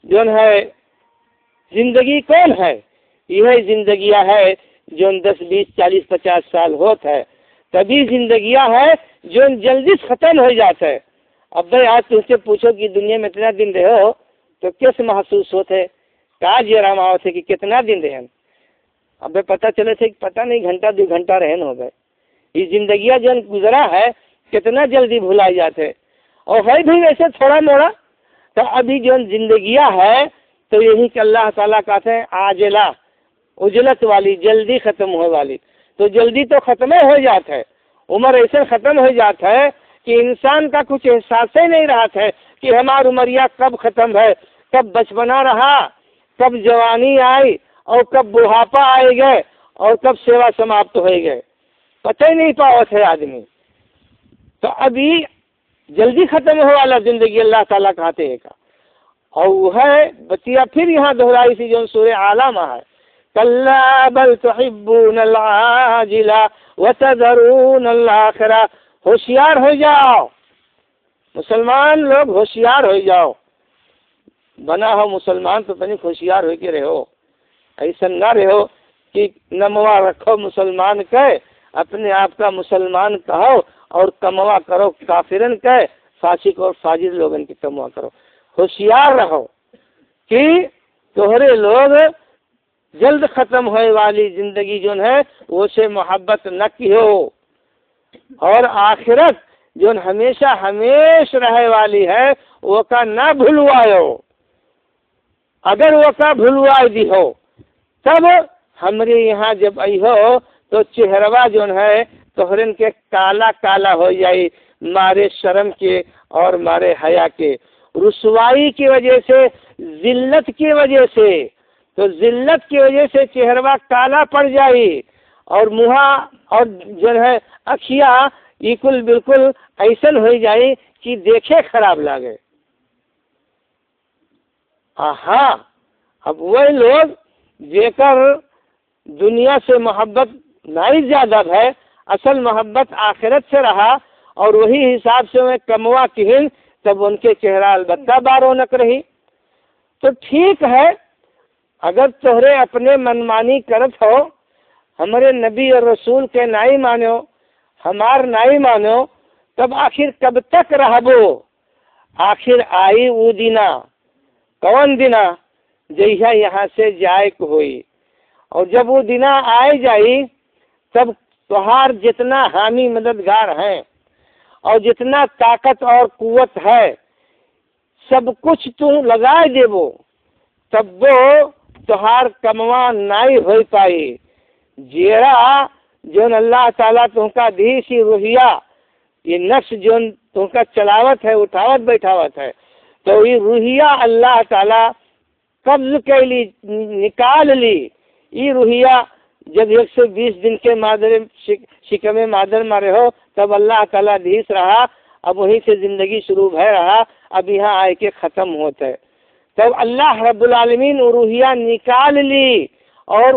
جو ہے زندگی کون ہے؟ یہ زندگیاں ہے جو 10 20 40 50 سال ہوتا ہے. تبھی زندگیاں ہے جو جلدی ختم ہو جاتا ہے. اب بھائی آج تم سے پوچھو کہ دنیا میں اتنا دن رہے ہو تو کیس محسوس ہوتے کاج یہ رام ہوتے کہ کتنا دن رہے. اب پتہ چلے تھے کہ پتہ نہیں گھنٹہ 2 گھنٹہ رہن ہو گئے. یہ زندگیاں جو گزرا ہے کتنا جلدی بھلائی جاتے اور ہے بھی ویسے تھوڑا موڑا. تو ابھی جو زندگیاں ہے تو یہی کہ اللہ تعالیٰ کہتے ہیں عاجلہ، اجلت والی، جلدی ختم ہونے والی. تو جلدی تو ختم ہو جاتا ہے، عمر ایسے ختم ہو جاتا ہے کہ انسان کا کچھ احساس ہی نہیں رہا ہے کہ ہماری عمریہ کب ختم ہے، کب بچپنا رہا، کب جوانی آئی اور کب بڑھاپا آئے گئے اور کب سیوا سماپت ہو گئے، پتہ ہی نہیں پاؤ تھے آدمی. تو ابھی جلدی ختم ہو والا زندگی اللہ تعالیٰ کہتے ہیں کا. اور وہ ہے بچیا پھر یہاں دہرائی سی جو سورہ اعلیٰ میں ہے کلا بل تحبون العاجلہ وتذرون الآخرہ. ہوشیار ہو جاؤ مسلمان لوگ، ہوشیار ہو جاؤ. بنا ہو مسلمان تو تنی ہوشیار ہو کے رہو. ایسا نہ رہو کہ نموا رکھو مسلمان کہے، اپنے آپ کا مسلمان کہو اور کموا کرو کافرن کہے، فاسق اور فاجر لوگن کی کموا کرو. ہوشیار رہو کہ تمہارے لوگ جلد ختم ہونے والی زندگی جو ہے وہ سے محبت نہ کی ہو اور آخرت جو ہمیشہ ہمیشہ رہے والی ہے وہ کا نہ بھلوائو. اگر وہ کا بھلوائی دی ہو تب ہمارے یہاں جب آئی ہو تو چہروا جو ہے تہرن کے کالا کالا ہو جائے مارے شرم کے اور مارے حیا کے، رسوائی کی وجہ سے، ذلت کی وجہ سے. تو ذلت کی وجہ سے چہروا کالا پڑ جائے اور منہ اور جو ہے اکھیا ایکل بالکل ایسن ہو جائے کہ دیکھے خراب لگے. ہاں اب وہ لوگ جے کر دنیا سے محبت نہیں زیادہ ہے، اصل محبت آخرت سے رہا اور وہی حساب سے میں کموا کہن تب ان کے چہرہ البتہ بار رونق رہی. تو ٹھیک ہے اگر تہرے اپنے منمانی کرت ہو، ہمارے نبی اور رسول کے نہیں مانو، ہمار نہیں مانو، تب آخر کب تک رہبو؟ آخر آئی وہ دینا. کون دینا؟ جیسا یہاں سے جائے کو ہوئی. اور جب وہ دینا آئے جائی تب تہار جتنا حامی مددگار ہیں اور جتنا طاقت اور قوت ہے سب کچھ تو لگائے دے وہ، تب وہ تہار کموا نہیں ہو پائی. جیرا جو اللہ تعالیٰ تم کا دی سی روحیہ، یہ نفس جو تم کا چلاوت ہے، اٹھاوت بیٹھاوت ہے، تو یہ روحیہ اللہ تعالیٰ قبض کے لی نکال لی. یہ روحیہ جب 120 دن کے مادر شکم مادر میں رہو تب اللہ تعالیٰ دیس رہا، اب وہیں سے زندگی شروع ہے رہا، اب یہاں آئے کے ختم ہوتے، تب اللہ رب العالمین روحیہ نکال لی اور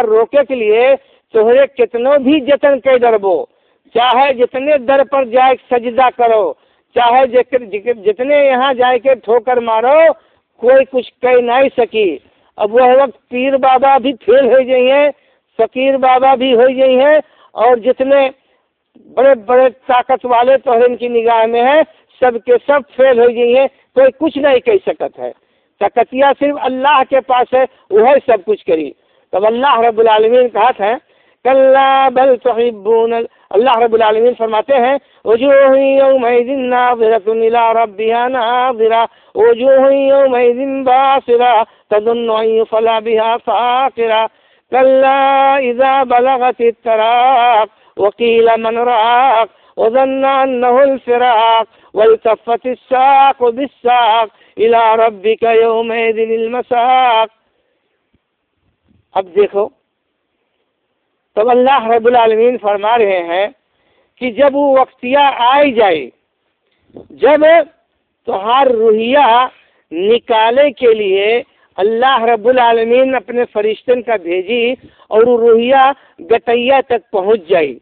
روکے کے لیے تمہرے کتنوں بھی جتن کے ڈربو، چاہے جتنے در پر جائے سجدہ کرو، چاہے جتنے یہاں جائے کے ٹھوکر مارو، کوئی کچھ کہہ نہیں سکی۔ اب وہ وقت پیر بابا بھی فیل ہو گئی ہیں، فقیر بابا بھی ہو گئی ہیں، اور جتنے بڑے بڑے طاقت والے تو ان کی نگاہ میں ہیں، سب کے سب فیل ہو گئی ہیں، کوئی کچھ نہیں کہہ سکت ہے۔ طاقتیہ صرف اللہ کے پاس ہے، وہ سب کچھ کری۔ تب اللہ رب العالمین کہت ہے کلا بل تحبون، اللہ رب العالمین فرماتے ہیں وجوہ یومئذ ناظرۃ الی ربها ناظرہ وجوہ یومئذ باصرہ تظن ان یفعل بها فاقرہ کلا اذا بلغت التراق وقیل من راق وظن انه الفراق والتفت الساق بالساق الى ربك يومئذ المساق۔ اب دیکھو تب اللہ رب العالمین فرما رہے ہیں کہ جب وہ وقتیہ آئی جائے، جب تمہار روحیہ نکالے کے لیے اللہ رب العالمین اپنے فرشتن کا بھیجی اور وہ روحیہ گٹیا تک پہنچ جائی،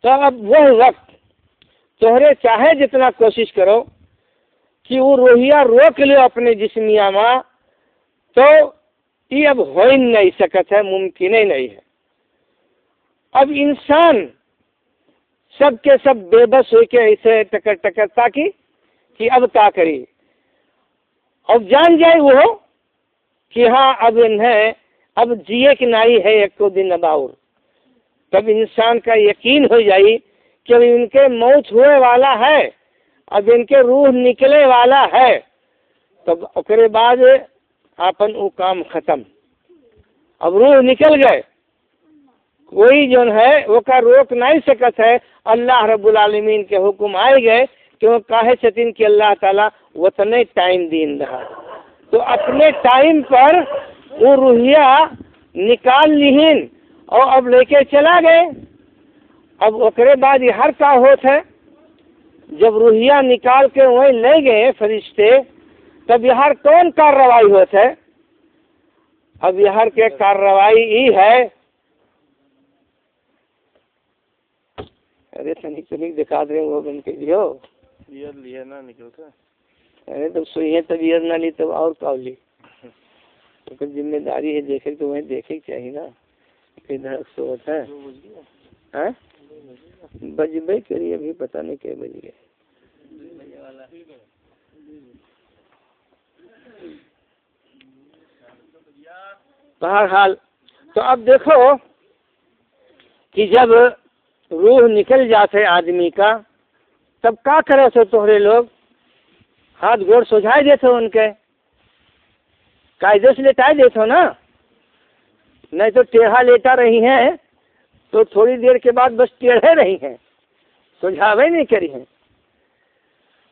تو اب وہ وقت تمہرے چاہے جتنا کوشش کرو کہ وہ روحیہ روک لو اپنے جسمیہ میں، تو یہ اب ہو ہی نہیں سکت ہے، ممکن ہی نہیں ہے۔ اب انسان سب کے سب بے بس ہو کے ایسے ٹکر تاکہ کہ اب کیا کری، اب جان جائے وہ کہ ہاں اب انہیں اب جیے کہ نہیں ہے ایک کو دن اب اور، تب انسان کا یقین ہو جائے کہ اب ان کے موت ہوئے والا ہے، اب ان کے روح نکلے والا ہے، تب اکرے بعد اپن وہ کام ختم، اب روح نکل گئے، کوئی جو ہے وہ کا روک نہیں سکت ہے۔ اللہ رب العالمین کے حکم آئے گئے کہ وہ کاہے چتین کہ اللہ تعالیٰ وطنے ٹائم دین رہا، تو اپنے ٹائم پر وہ روحیہ نکال لیہن اور اب لے کے چلا گئے۔ اب اکرے بعد یہ ہر کا ہوت ہے، جب روحیہ نکال کے وہیں لے گئے فرشتے، تب یہ ہر کون کارروائی ہوت ہے؟ اب یہ ہر کے کارروائی یہ ہے، ارے تنک دکھا دیں وہ بن کے لیو لیے نہ نکلتا، ارے تو سوئی ہے طبیعت نہ لی تب اور کا لی، تو ذمہ داری ہے دیکھے تو وہیں دیکھے چاہیے نا، ادھر سوت ہے بج بھائی کریے، ابھی پتہ نہیں کہ بج گئے۔ بہرحال تو اب دیکھو کہ جب روح نکل جاتے آدمی کا، تب کیا کرے تھے تمہارے لوگ؟ ہاتھ گوڑ سجھائے دیتے ان کے، قاعدے سے لیٹائے دیتے نا، نہیں تو ٹیڑھا لیٹا رہی ہیں تو تھوڑی دیر کے بعد بس ٹیڑھے رہی ہیں، سجھاوے نہیں کری ہیں۔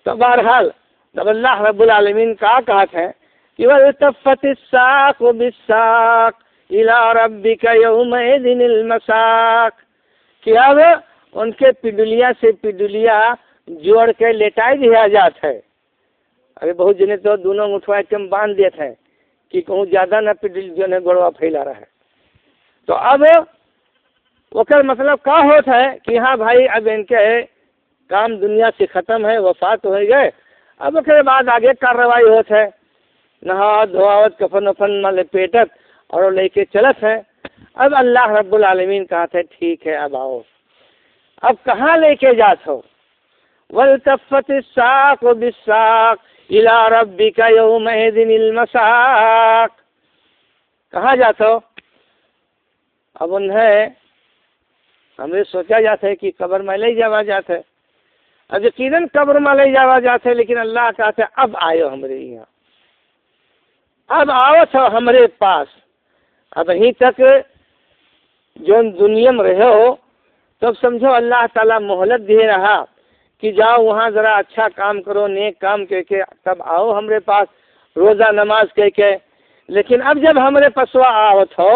تو بہرحال تب اللہ رب العالمین کا کہت ہے کہ وَالْتَفَّتِ السَّاقُ بِالسَّاقِ إِلَىٰ رَبِّكَ يَوْمَئِذٍ الْمَسَاقُ، کہ اب ان کے پڈلیا سے پڈلیا جوڑ کے لیٹائی دیا جاتا ہے۔ ابھی بہت جنے تو دونوں مٹھوائے کم باندھ دیتے ہیں کہ کہوں زیادہ نہ پڈل جو ہے گوڑوا پھیلا رہا ہے، تو اب وکر مطلب کیا ہوتا ہے کہ ہاں بھائی اب ان کے کام دنیا سے ختم ہے، وفات ہو گئے، اب اس کے بعد آگے کارروائی ہوتا ہے، نہا دھواوت کفن وفن میں لپیٹت اور لے کے چلت ہے۔ اب اللہ رب العالمین کہتے ہیں ٹھیک ہے اب آؤ، اب کہاں لے کے جات ہو؟ وَالْتَفَّتِ السَّاقُ بِالسَّاقِ إِلَىٰ رَبِّكَ يَوْمَئِذٍ الْمَسَاقُ، کہاں جات ہو؟ اب انہیں ہمیں سوچا جاتا ہے کہ قبر میں لے جاوا جاتا ہے، اب یقیناً قبر میں لے جاوا جاتا ہے، لیکن اللہ کہتے ہیں اب آئے ہمارے یہاں، اب آؤ تو ہمارے پاس، اب یہیں تک جو دنیا میں رہے ہو تب سمجھو اللہ تعالیٰ مہلت دے رہا کہ جاؤ وہاں ذرا اچھا کام کرو، نیک کام کہہ کے تب آؤ ہمارے پاس، روزہ نماز کہہ کے، لیکن اب جب ہمارے پسوا آوت ہو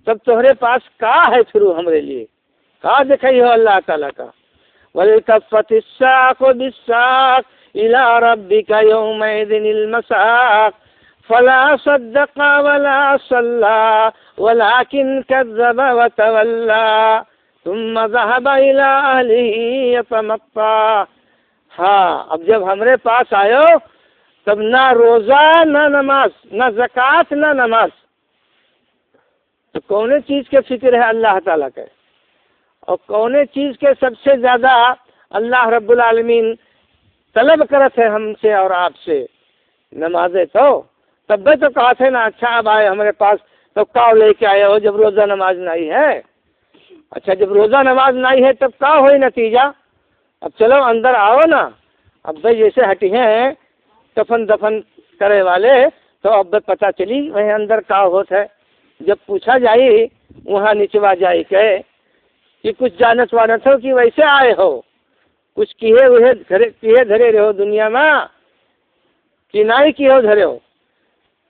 تب تمہارے پاس کا ہے پھر ہمارے لیے کا دکھائی ہو اللہ تعالیٰ کا وَالْتَفَّتِ السَّاقُ بِالسَّاقِ إِلَىٰ رَبِّكَ يَوْمَئِذٍ الْمَسَاقُ فَلَا صَدَّقَ وَلَا صَلَّىٰ وَلَٰكِنْ كَذَّبَ وَتَوَلَّىٰ ثُمَّ ذَهَبَ إِلَىٰ أَهْلِهِ يَتَمَطَّىٰ. ہاں اب جب ہمارے پاس آئے تب نہ روزہ نہ نماز نہ زکوٰۃ نہ نماز. تو کون چیز کے فکر ہے اللہ تعالیٰ کے اور کون چیز کے سب سے زیادہ اللہ رب العالمین طلب کرت ہے ہم سے اور آپ سے نمازیں. تو تب بھی تو کہا تھے نا اچھا اب آئے ہمارے پاس تو کا لے کے آئے ہو جب روزہ نماز نہیں ہے. اچھا جب روزہ نماز نہیں ہے تب کا ہوئی نتیجہ. اب چلو اندر آؤ نا. اب بھائی جیسے ہٹی ہیں کفن دفن کرے والے تو اب پتہ چلی وہیں اندر کا ہوت ہے. جب پوچھا جائی وہاں نچوا جائی کہ کچھ جانت وانت ہو کہ ویسے آئے ہو کچھ کیے ہوئے کیے دھرے رہو دنیا میں کہ نہیں کیے ہو دھرے ہو.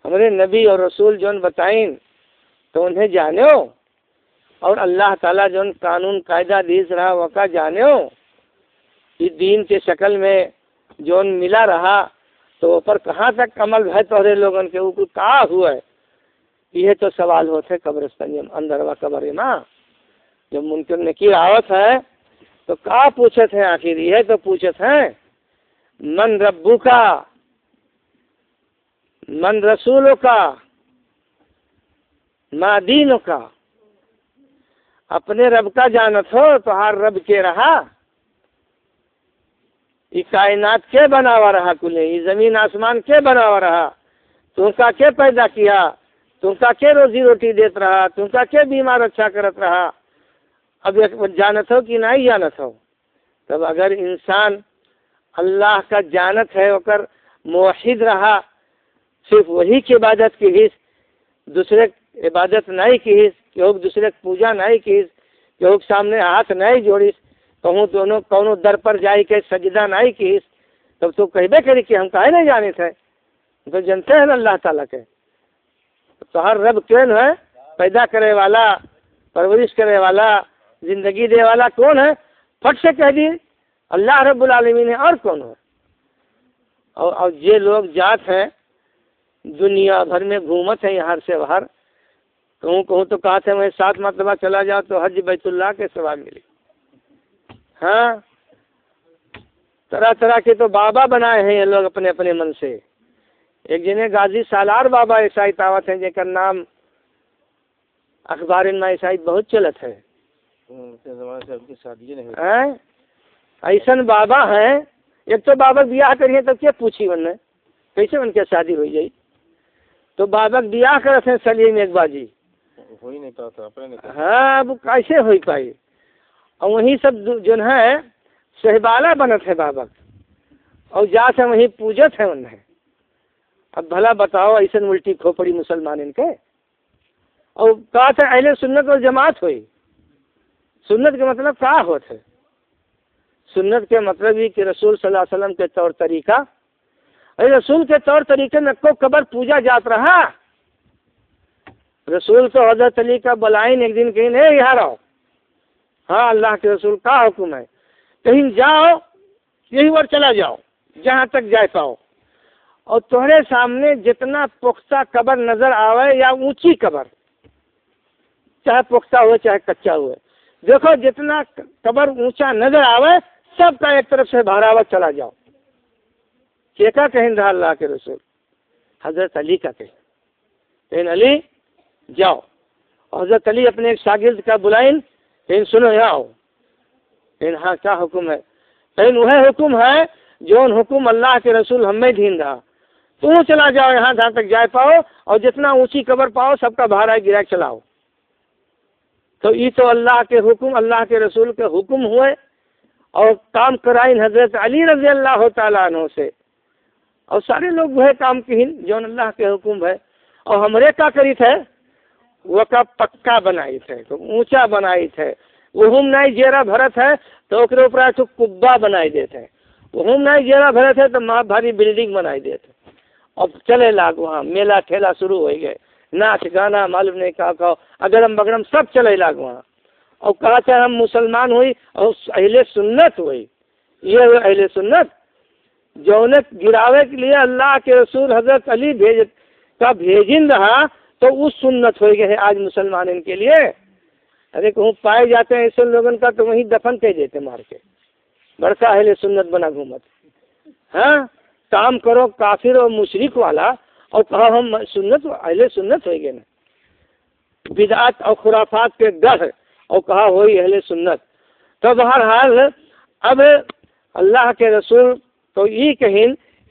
ہمارے نبی اور رسول جو بتائیں تو انہیں جانے ہو اور اللہ تعالیٰ جو قانون قاعدہ دیس رہا وہ کا جانے ہو کہ دین کے شکل میں جو ملا رہا تو اوپر کہاں تک عمل ہے تورے لوگوں کے اوپر کہاں ہوا ہے. یہ تو سوال ہوتے قبرستان اندر و قبر ماں جب منکر نکیر آوت ہے تو کہاں پوچھت ہیں آخر یہ تو پوچھت ہیں من ربو کا من رسولوں کا ما دینوں کا. اپنے رب کا جانت ہو تو ہر رب کے رہا یہ کائنات کے بناوا رہا کلے یہ زمین آسمان کے بناوا رہا تم کا کے پیدا کیا تم کا کے روزی روٹی دیت رہا تم کا کے بیمار اچھا کرت رہا. اب جانت ہو کہ نہیں جانت ہو. تب اگر انسان اللہ کا جانت ہے اگر موحد رہا صرف وہی کی عبادت کی حص دوسرے عبادت نہیں کی حص کہ دوسرے پوجا نہیں کی حص کہ سامنے ہاتھ نہیں جوڑیس کہوں دونوں کونوں در پر جائی کے سجدہ نہیں کی حص تب تو کہبے کری کہ ہم کہے نہیں جانے تھے تو جانتے ہیں نا اللہ تعالیٰ کے. تو ہر رب کون ہے پیدا کرے والا پرورش کرے والا زندگی دے والا کون ہے پھٹ سے کہہ دیے اللہ رب العالمین ہے اور کون ہے. اور یہ لوگ جات ہیں دنیا بھر میں گھومت ہیں یہاں سے باہر کہوں تو کہا تھے میں 7 مرتبہ چلا جاؤ تو حج بیت اللہ کے ثواب ملی. ہاں طرح طرح کے تو بابا بنائے ہیں یہ لوگ اپنے اپنے من سے. ایک جنہیں غازی سالار بابا عیسائی تعوت ہیں جن کا نام اخبار میں عیسائی بہت چلت ہے. ایسن بابا ہیں ایک تو بابا بیاہ کریے تب کیا پوچھی ان نے کیسے ان کے شادی ہوئی جائی. تو بابا بیاہ کرتے ہیں سلیم ایک بازی ہو ہی نہیں پاتا. ہاں اب کیسے ہوئی پائی. اور وہیں سب جو ہے شہبالہ بنت ہے بابا اور جا سے وہیں پوجت ہے انہیں. اب بھلا بتاؤ ایسے الٹی کھوپڑی مسلمان ان کے. اور کہا تھا اہل سنت اور جماعت ہوئی. سنت کے مطلب کیا ہوتے سنت کے مطلب یہ کہ رسول صلی اللہ علیہ وسلم کے طور طریقہ رسول کے طور طریقے میں کو قبر پوجا جات رہا. رسول تو حضرت علی کا بلائن ایک دن کہیں نہیں یہاں رہو. ہاں اللہ کے رسول کا حکم ہے کہیں جاؤ یہی ور چلا جاؤ جہاں تک جا پاؤ. اور تمہارے سامنے جتنا پختہ قبر نظر آوے یا اونچی قبر چاہے پختہ ہوئے چاہے کچا ہوئے دیکھو جتنا قبر اونچا نظر آوے سب کا ایک طرف سے بھراوا چلا جاؤ. کیا کہیں رہا اللہ کے رسول حضرت علی کا کہیں علی جاؤ. حضرت علی اپنے ایک شاگرد کا بلائن کہیں سنو یہاں آؤ. ہاں کیا حکم ہے کہیں وہ حکم ہے جو حکم اللہ کے رسول ہمیں دھین رہا تو چلا جاؤ یہاں جہاں تک جا پاؤ اور جتنا اونچی قبر پاؤ سب کا بھارا گرا چلاؤ. تو یہ تو اللہ کے حکم اللہ کے رسول کے حکم ہوئے اور کام کرائیں حضرت علی رضی اللہ تعالیٰ عنہ سے. اور سارے لوگ وہ کام کی جو اللہ کے حکم ہے. اور ہمارے کا کری تھے وہ کا پکا بنائی تھے تو اونچا بنائی تھے. وہ نہیں جیرا بھرت ہے تو اوپر تو کبا بنائی دیتے. وہ نہیں جیرا بھرت ہے تو ماں بھاری بلڈنگ بنائی دیتے. اب چلے لاگ وہاں میلہ ٹھیلا شروع ہو گئے، ناچ گانا معلوم نہیں کہا اگرم بگرم سب چلے لاگ وہاں، اور کہا تھا ہم مسلمان ہوئی اور اہل سنت ہوئی، یہ اہل سنت جونت گراوے کے لیے اللہ کے رسول حضرت علی بھیجن رہا، تو اس سنت ہو گئے ہے آج مسلمان ان کے لیے۔ ارے کہوں پائے جاتے ہیں ایسے لوگوں کا تو وہیں دفن کر دیتے مار کے، بڑکا اہل سنت بنا گھومت، ہاں کام کرو کافر اور مشرک والا، اور کہا ہم سنت اہل سنت ہوئے گے نا، بدعات اور خرافات کے گڑھ، اور کہا ہوئی اہل سنت۔ تو بہرحال اب اللہ کے رسول تو یہ کہیں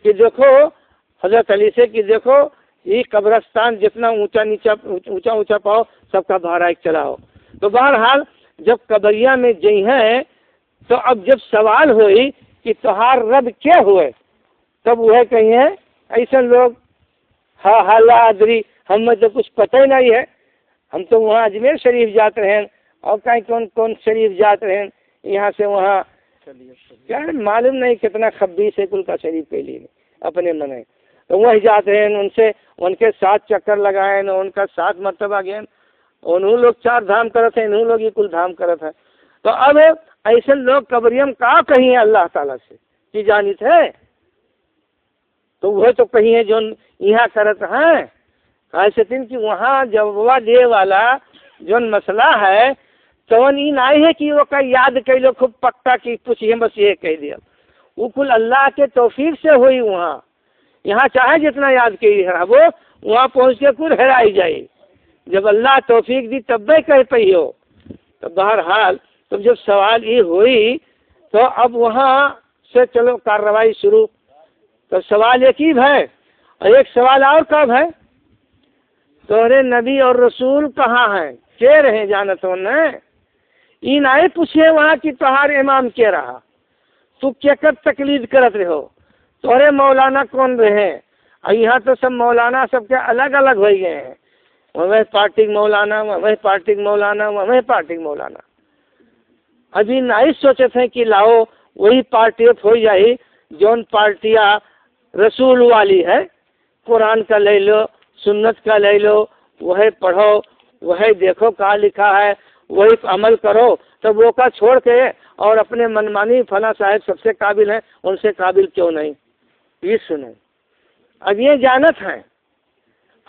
کہ دیکھو حضرت علی سے کہ دیکھو یہ قبرستان جتنا اونچا اونچا پاؤ سب کا بھارا ایک چلاؤ۔ تو بہرحال جب قبریہ میں جئی ہیں تو اب جب سوال ہوئی کہ تہار رب کیا ہوئے، تب وہ کہیں ہیں ایسے لوگ ہاں لا ادری، ہمیں تو کچھ پتہ ہی نہیں ہے، ہم تو وہاں اجمیر شریف جاتے ہیں اور کہیں کون کون شریف جاتے ہیں، یہاں سے وہاں کیا معلوم نہیں کتنا 26 کل کا شریف کے لیے اپنے من ہے، تو وہی جاتے ہیں، ان سے ان کے ساتھ چکر لگائے، ان کا 7 مرتبہ گئے، انہوں لوگ 4 دھام کرت ہیں، انہوں لوگ یہ کل دھام کرت ہیں۔ تو اب ایسے لوگ قبریم کا کہیں ہیں اللہ تعالیٰ سے کی جانت ہے، تو وہ تو کہیں ہے جو یہاں کرت ہیں ایسے دن کہ وہاں جواب دے والا جو مسئلہ ہے تو یہ نہیں ہے کہ وہ کا یاد کر لو خوب پکا کی پوچھیے بس یہ کہہ دیا، وہ کل اللہ کے توفیق سے ہوئی وہاں، یہاں چاہے جتنا یاد کی ہے وہ وہاں پہنچ کے کل ہرائی جائے، جب اللہ توفیق دی تب بھی کہہ پئی ہو۔ تو بہرحال تو جب سوال یہ ہوئی تو اب وہاں سے چلو کارروائی شروع، تو سوال ایک ہی ہے، اور ایک سوال اور کب ہے، تمہارے نبی اور رسول کہاں ہیں، کہہ رہے جانتوں نے یہ نہیں پوچھے وہاں کی تہار امام کہہ رہا، تو کیا کر تقلید کرت رہو، تمہارے مولانا کون رہے، اور یہاں تو سب مولانا سب کے الگ الگ ہو گئے ہیں، وہ پارٹی مولانا، وہ پارٹی مولانا، وہ پارٹی مولانا، ابھی نہیں سوچے تھے کہ لاؤ وہی پارٹی ہو جائے جون پارٹیاں رسول والی ہے، قرآن کا لے لو، سنت کا لے لو، وہی پڑھو، وہی دیکھو کہاں لکھا ہے، وہی عمل کرو، تب وہ کا چھوڑ کے اور اپنے منمانی فلاں صاحب سب سے قابل ہیں ان سے قابل کیوں نہیں، یہ سنیں۔ اب یہ جانت ہیں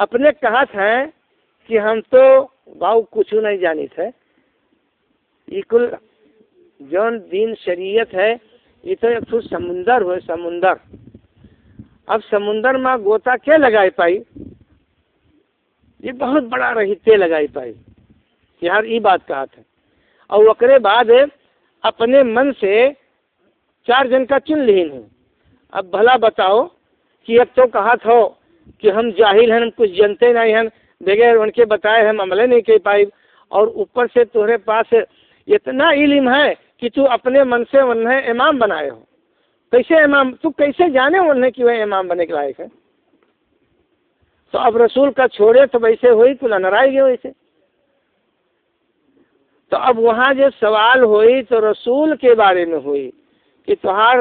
اپنے کہت ہیں کہ ہم تو باؤ کچھ نہیں جانی تھے، یہ کل جون دین شریعت ہے یہ تو ایک سمندر ہوئے سمندر، اب سمندر میں گوتا کیا لگائی پائی، یہ بہت بڑا رہتے لگائی پائی، یار یہ بات کہا تھا، اور وکرے بعد اپنے من سے 4 جن کا چن لین ہوں، اب بھلا بتاؤ کہ اب تو کہا تھا کہ ہم جاہل ہیں، ہم کچھ جانتے نہیں ہیں، بغیر ان کے بتائے ہم عملے نہیں کر پائی، اور اوپر سے تمہارے پاس اتنا علم ہے کہ تو اپنے من سے انہیں امام بنائے ہو، کیسے امام تو کیسے جانے انہیں کہ وہ امام بنے کے لائق ہے، تو اب رسول کا چھوڑے تو ویسے ہوئی تو لنرائی گئے ویسے، تو اب وہاں جو سوال ہوئی تو رسول کے بارے میں ہوئی کہ تمہار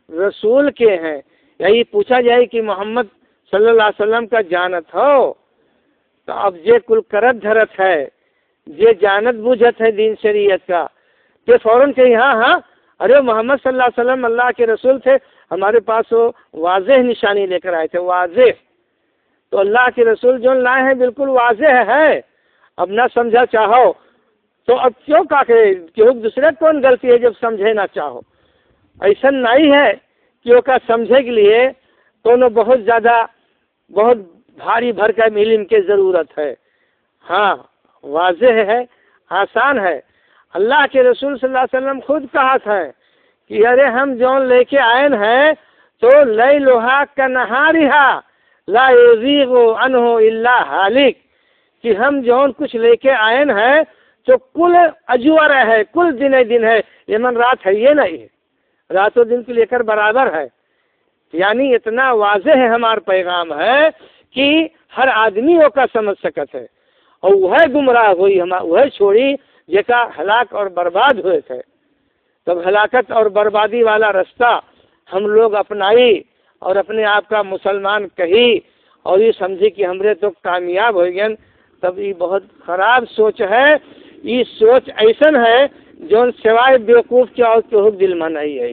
رسول کے ہیں، یہی پوچھا جائے کہ محمد صلی اللہ علیہ وسلم کا جانت ہو، تو اب یہ کل کرت دھرت ہے، یہ جانت بوجھت ہے دین شریعت کا، کہ فوراً کہ ہاں ہاں ارے محمد صلی اللہ علیہ وسلم اللہ کے رسول تھے، ہمارے پاس وہ واضح نشانی لے کر آئے تھے، واضح، تو اللہ کے رسول جو لائے ہیں بالکل واضح ہے، اب نہ سمجھا چاہو تو اب کیوں کہ دوسرے کون غلطی ہے جب سمجھے نہ چاہو، ایسا نہیں ہے کہ وہ کا سمجھے کے لیے تو بہت زیادہ بہت بھاری بھر کا علم کی ضرورت ہے، ہاں واضح ہے، آسان ہے، اللہ کے رسول صلی اللہ علیہ وسلم خود کہا تھا کہ ارے ہم جو لے کے آئے ہیں تو لئی لوہا کا نہارہا لا یزیغ عنہ الا حالک، کہ ہم جو کچھ لے کے آئے ہیں تو کل اجور ہے، کل دن ہے، یہ من رات ہے یہ نہیں ہے، رات و دن کو لے کر برابر ہے، یعنی اتنا واضح ہے ہمارا پیغام ہے کہ ہر آدمی وہ کا سمجھ سکت ہے، اور وہ گمراہ ہوئی وہ چھوڑی جکا ہلاک اور برباد ہوئے تھے، تب ہلاکت اور بربادی والا رستہ ہم لوگ اپنائی اور اپنے آپ کا مسلمان کہی اور یہ سمجھی کہ ہمرے تو کامیاب ہو گئے، تب یہ بہت خراب سوچ ہے. یہ سوچ ایسن ہے جو سوائے بیوقوف کے اور کہو دل میں نہیں ہے.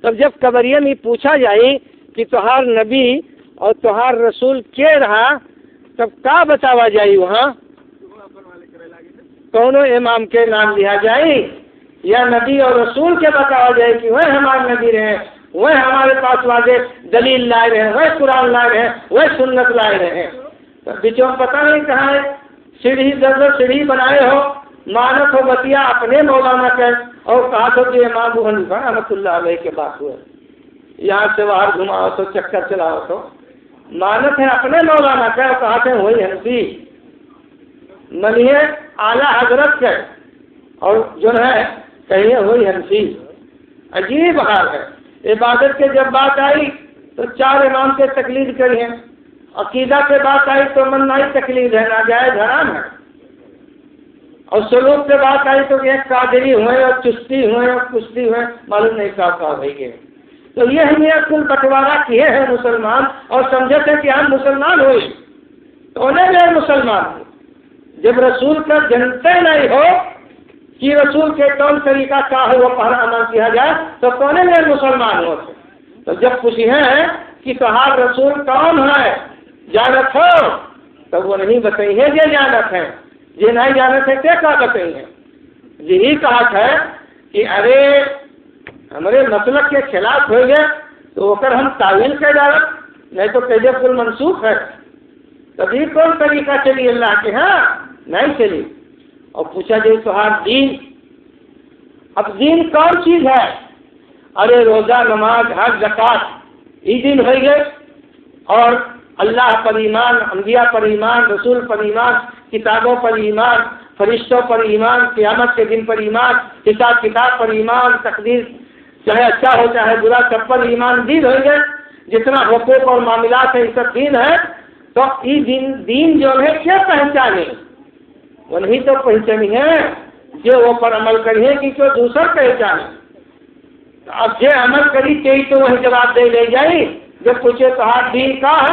تب جب قبریہ میں پوچھا جائے کہ تہار نبی اور تہار رسول کے رہا، تب کا بتاوا جائے وہاں کونوں امام کے نام لیا جائے یا نبی اور رسول کے بتاوا جائے کہ وہ ہمارے نبی رہے، وہ ہمارے پاس واضح دلیل لائے رہے، وہ قرآن لائے رہے، وہ سنت لائے رہے. بچوں پتہ نہیں کہاں ہے، سیڑھی در سیڑھی بنائے ہو، مانت ہو بتیا اپنے مولانا کے اور کہا تو کہ امام ابو حنیفہ رحمۃ اللہ علیہ کے بات ہوئے، یہاں سے باہر گھماؤ تو چکر چلاؤ تو مانت ہے اپنے مولانا کے اور کہا تھے وہی حنفی منیے اعلیٰ حضرت کے اور جو ہے کہیے وہی حنفی. عجیب حال ہے. عبادت کے جب بات آئی تو 4 امام کے تقلید کری ہیں، عقیدہ کے بات آئی تو منائی تقلید ہے، ناجائز حرام ہے. اور سلوک سے بات آئی تو یہ قادری ہوئے اور چستی ہوئے اور کشتی ہوئے، معلوم نہیں کہاں بھائی گئے. تو یہ ہم یہ کل بٹوارہ کیے ہیں مسلمان اور سمجھے تھے کہ ہم مسلمان ہوئے تو انہیں بھی مسلمان ہوئے. جب رسول کا جنتے نہیں ہو کہ رسول کے کون طریقہ کیا ہے وہ پہلا عمل کیا جائے تو کونے میں مسلمان ہوتے. تو جب پوچھے ہیں کہ تہار رسول کون ہے جانت ہو تو وہ نہیں بتائیں ہے یہ جانت ہے، یہ نہیں جانت ہے کیا بتائیں ہیں. یہی کہا ہے کہ ارے ہمارے مسلک کے خلاف ہو گئے تو اگر ہم تعویل کر ڈالیں نہیں تو کہتے کل منسوخ ہے. کبھی کون طریقہ چلی اللہ کے ہاں نہیں چلی. اور پوچھا جائے تہار دین، اب دین کون چیز ہے؟ ارے روزہ نماز حج زکات یہ دین ہو گئے، اور اللہ پر ایمان، انبیاء پر ایمان، رسول پر ایمان، کتابوں پر ایمان، فرشتوں پر ایمان، قیامت کے دن پر ایمان، حساب کتاب پر ایمان، تقدیر چاہے اچھا ہو چاہے برا سب پر ایمان دین ہو گئے. جتنا حقوق اور معاملات ہے یہ سب دین ہے. تو یہ دین جو ہے کیا پہچانے؟ وہ نہیں تو پہچانی ہے جو وہ پر عمل کری ہے کہ جو دوسر پہچانے. اب جو عمل کری چاہیے تو وہی جواب دے لے جائے. جب پوچھے تو ہاتھ دین کا ہے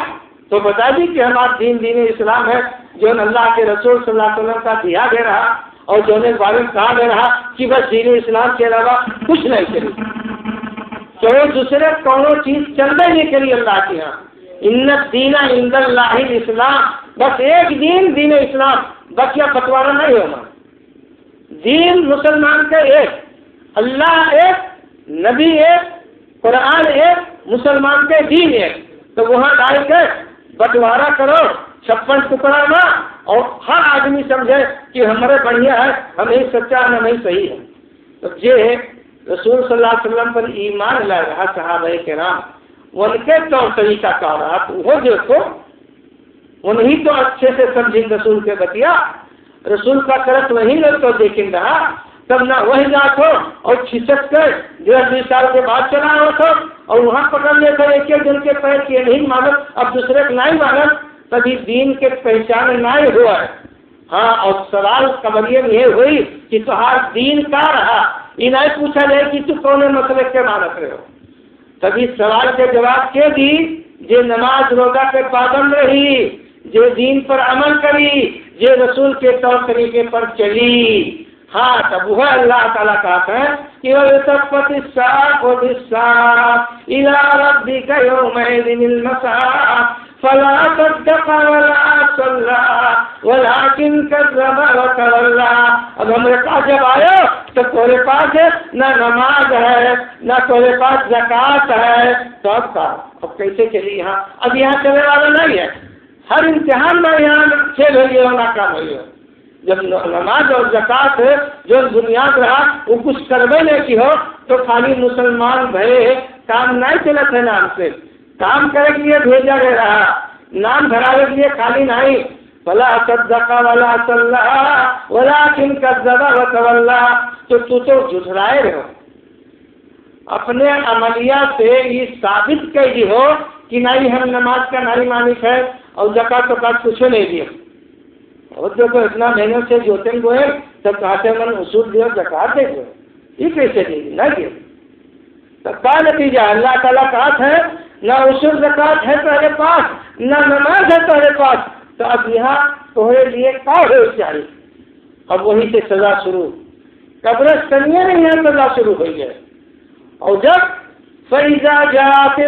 تو بتا دی کہ ہمارا دین اسلام ہے جو اللہ کے رسول صلی اللہ علیہ وسلم کا دیا دے رہا اور جو نے بارے میں کہا دے رہا کہ بس دین اسلام کے علاوہ کچھ نہیں چلی. چلو دوسرے کونوں چیز چلنے نہیں کری اللہ کے یہاں. ان الدین عند اللہ الاسلام، بس ایک دین اسلام، بقیہ بٹوارا نہیں ہونا. دین مسلمان کا ایک، اللہ ایک، نبی ایک، قرآن ایک، مسلمان کے دین ایک. تو وہاں ڈال کے بٹوارا کرو 56 ٹکڑا نہ، اور ہر آدمی سمجھے کہ ہمارے بڑھیا ہے، ہمیں سچا ہے ہمیں صحیح ہے. تو یہ رسول صلی اللہ علیہ وسلم پر ایمان لا رہا صحابہ کرام، ان کے طور طریقہ کا رہا تو وہ دیکھو انہیں تو اچھے سے سمجھیں رسول کے بتیا، رسول کا کرت وہی لوگ تو دیکھیں رہا. تب نہ وہی رات ہو اور کھسک کر 20 سال کے بعد چلا ہوا تھا اور وہاں پکڑ لے کر ایک دن کے پیر کیے نہیں مانت اب دوسرے کو نہیں مانت، کبھی دین کے پہچان نہیں ہوا ہے. ہاں اور سوال قبریہ میں یہ ہوئی کہ تہار دین کا رہا، یہ نہیں پوچھا جائے کہ تو کون مسئلے کے مانت رہے ہو. کبھی سوال کے جواب کے دی جو نماز روزہ کے پابند رہی، جو دین پر عمل کری، جو رسول کے طور طریقے پر چلی. ہاں تب وہ اللہ تعالیٰ کہتے ہیں کہ وَيُتَفَّتِ السَّاقُ بِالسَّاقِ إِلَىٰ رَبِّكَ يَوْمَئِذٍ الْمَسَاقُ فَلَا صَدَّقَ وَلَا صَلَّىٰ وَلَٰكِن كَذَّبَ وَتَوَلَّىٰ. اب ہمارے پاس جب آئے تو تمہارے پاس نہ نماز ہے نہ تمہارے پاس زکوٰۃ ہے، تو اب کا اب کیسے چلی یہاں؟ اب یہاں چلنے والا نہیں ہے. ہر امتحان میں یہاں فیل ہوئی ہے، ناکام ہوئی ہے. جب نماز اور زکوٰۃ جو بنیاد رہا وہ کچھ کربے نہیں کی ہو تو خالی مسلمان بھائی کام نہیں چلت ہے. نام سے کام کرنے کے لیے بھیجا گیا رہا، نام دھرانے کے لیے خالی نہیں. فلا صدق ولا صلى ولكن كذب وتولى. تو جھٹلائے رہو. اپنے عملیہ سے یہ ثابت کر دی ہو کہ نہیں ہم نماز کا نہیں مانف ہے اور زکوٰۃ تو کچھ نہیں دیا. اور جو تو اتنا محنت سے جوتے گوئے تب کہتے من اصول دیا زکوٰۃ دے گئے، یہ کیسے دے گی؟ نہیں دیا. تو کیا نتیجہ؟ اللہ تعالیٰ کا ہاتھ ہے، نہ عشر زکات ہے تمہارے پاس، نہ نماز ہے تمہارے پاس، تو اب یہاں تمہارے لیے کیا ہو چاہیے؟ اب وہی سے سزا شروع، قبرستانیہ نہیں ہے، سزا شروع ہوئی ہے۔ اور جب فَإِذَا جَاءَتِ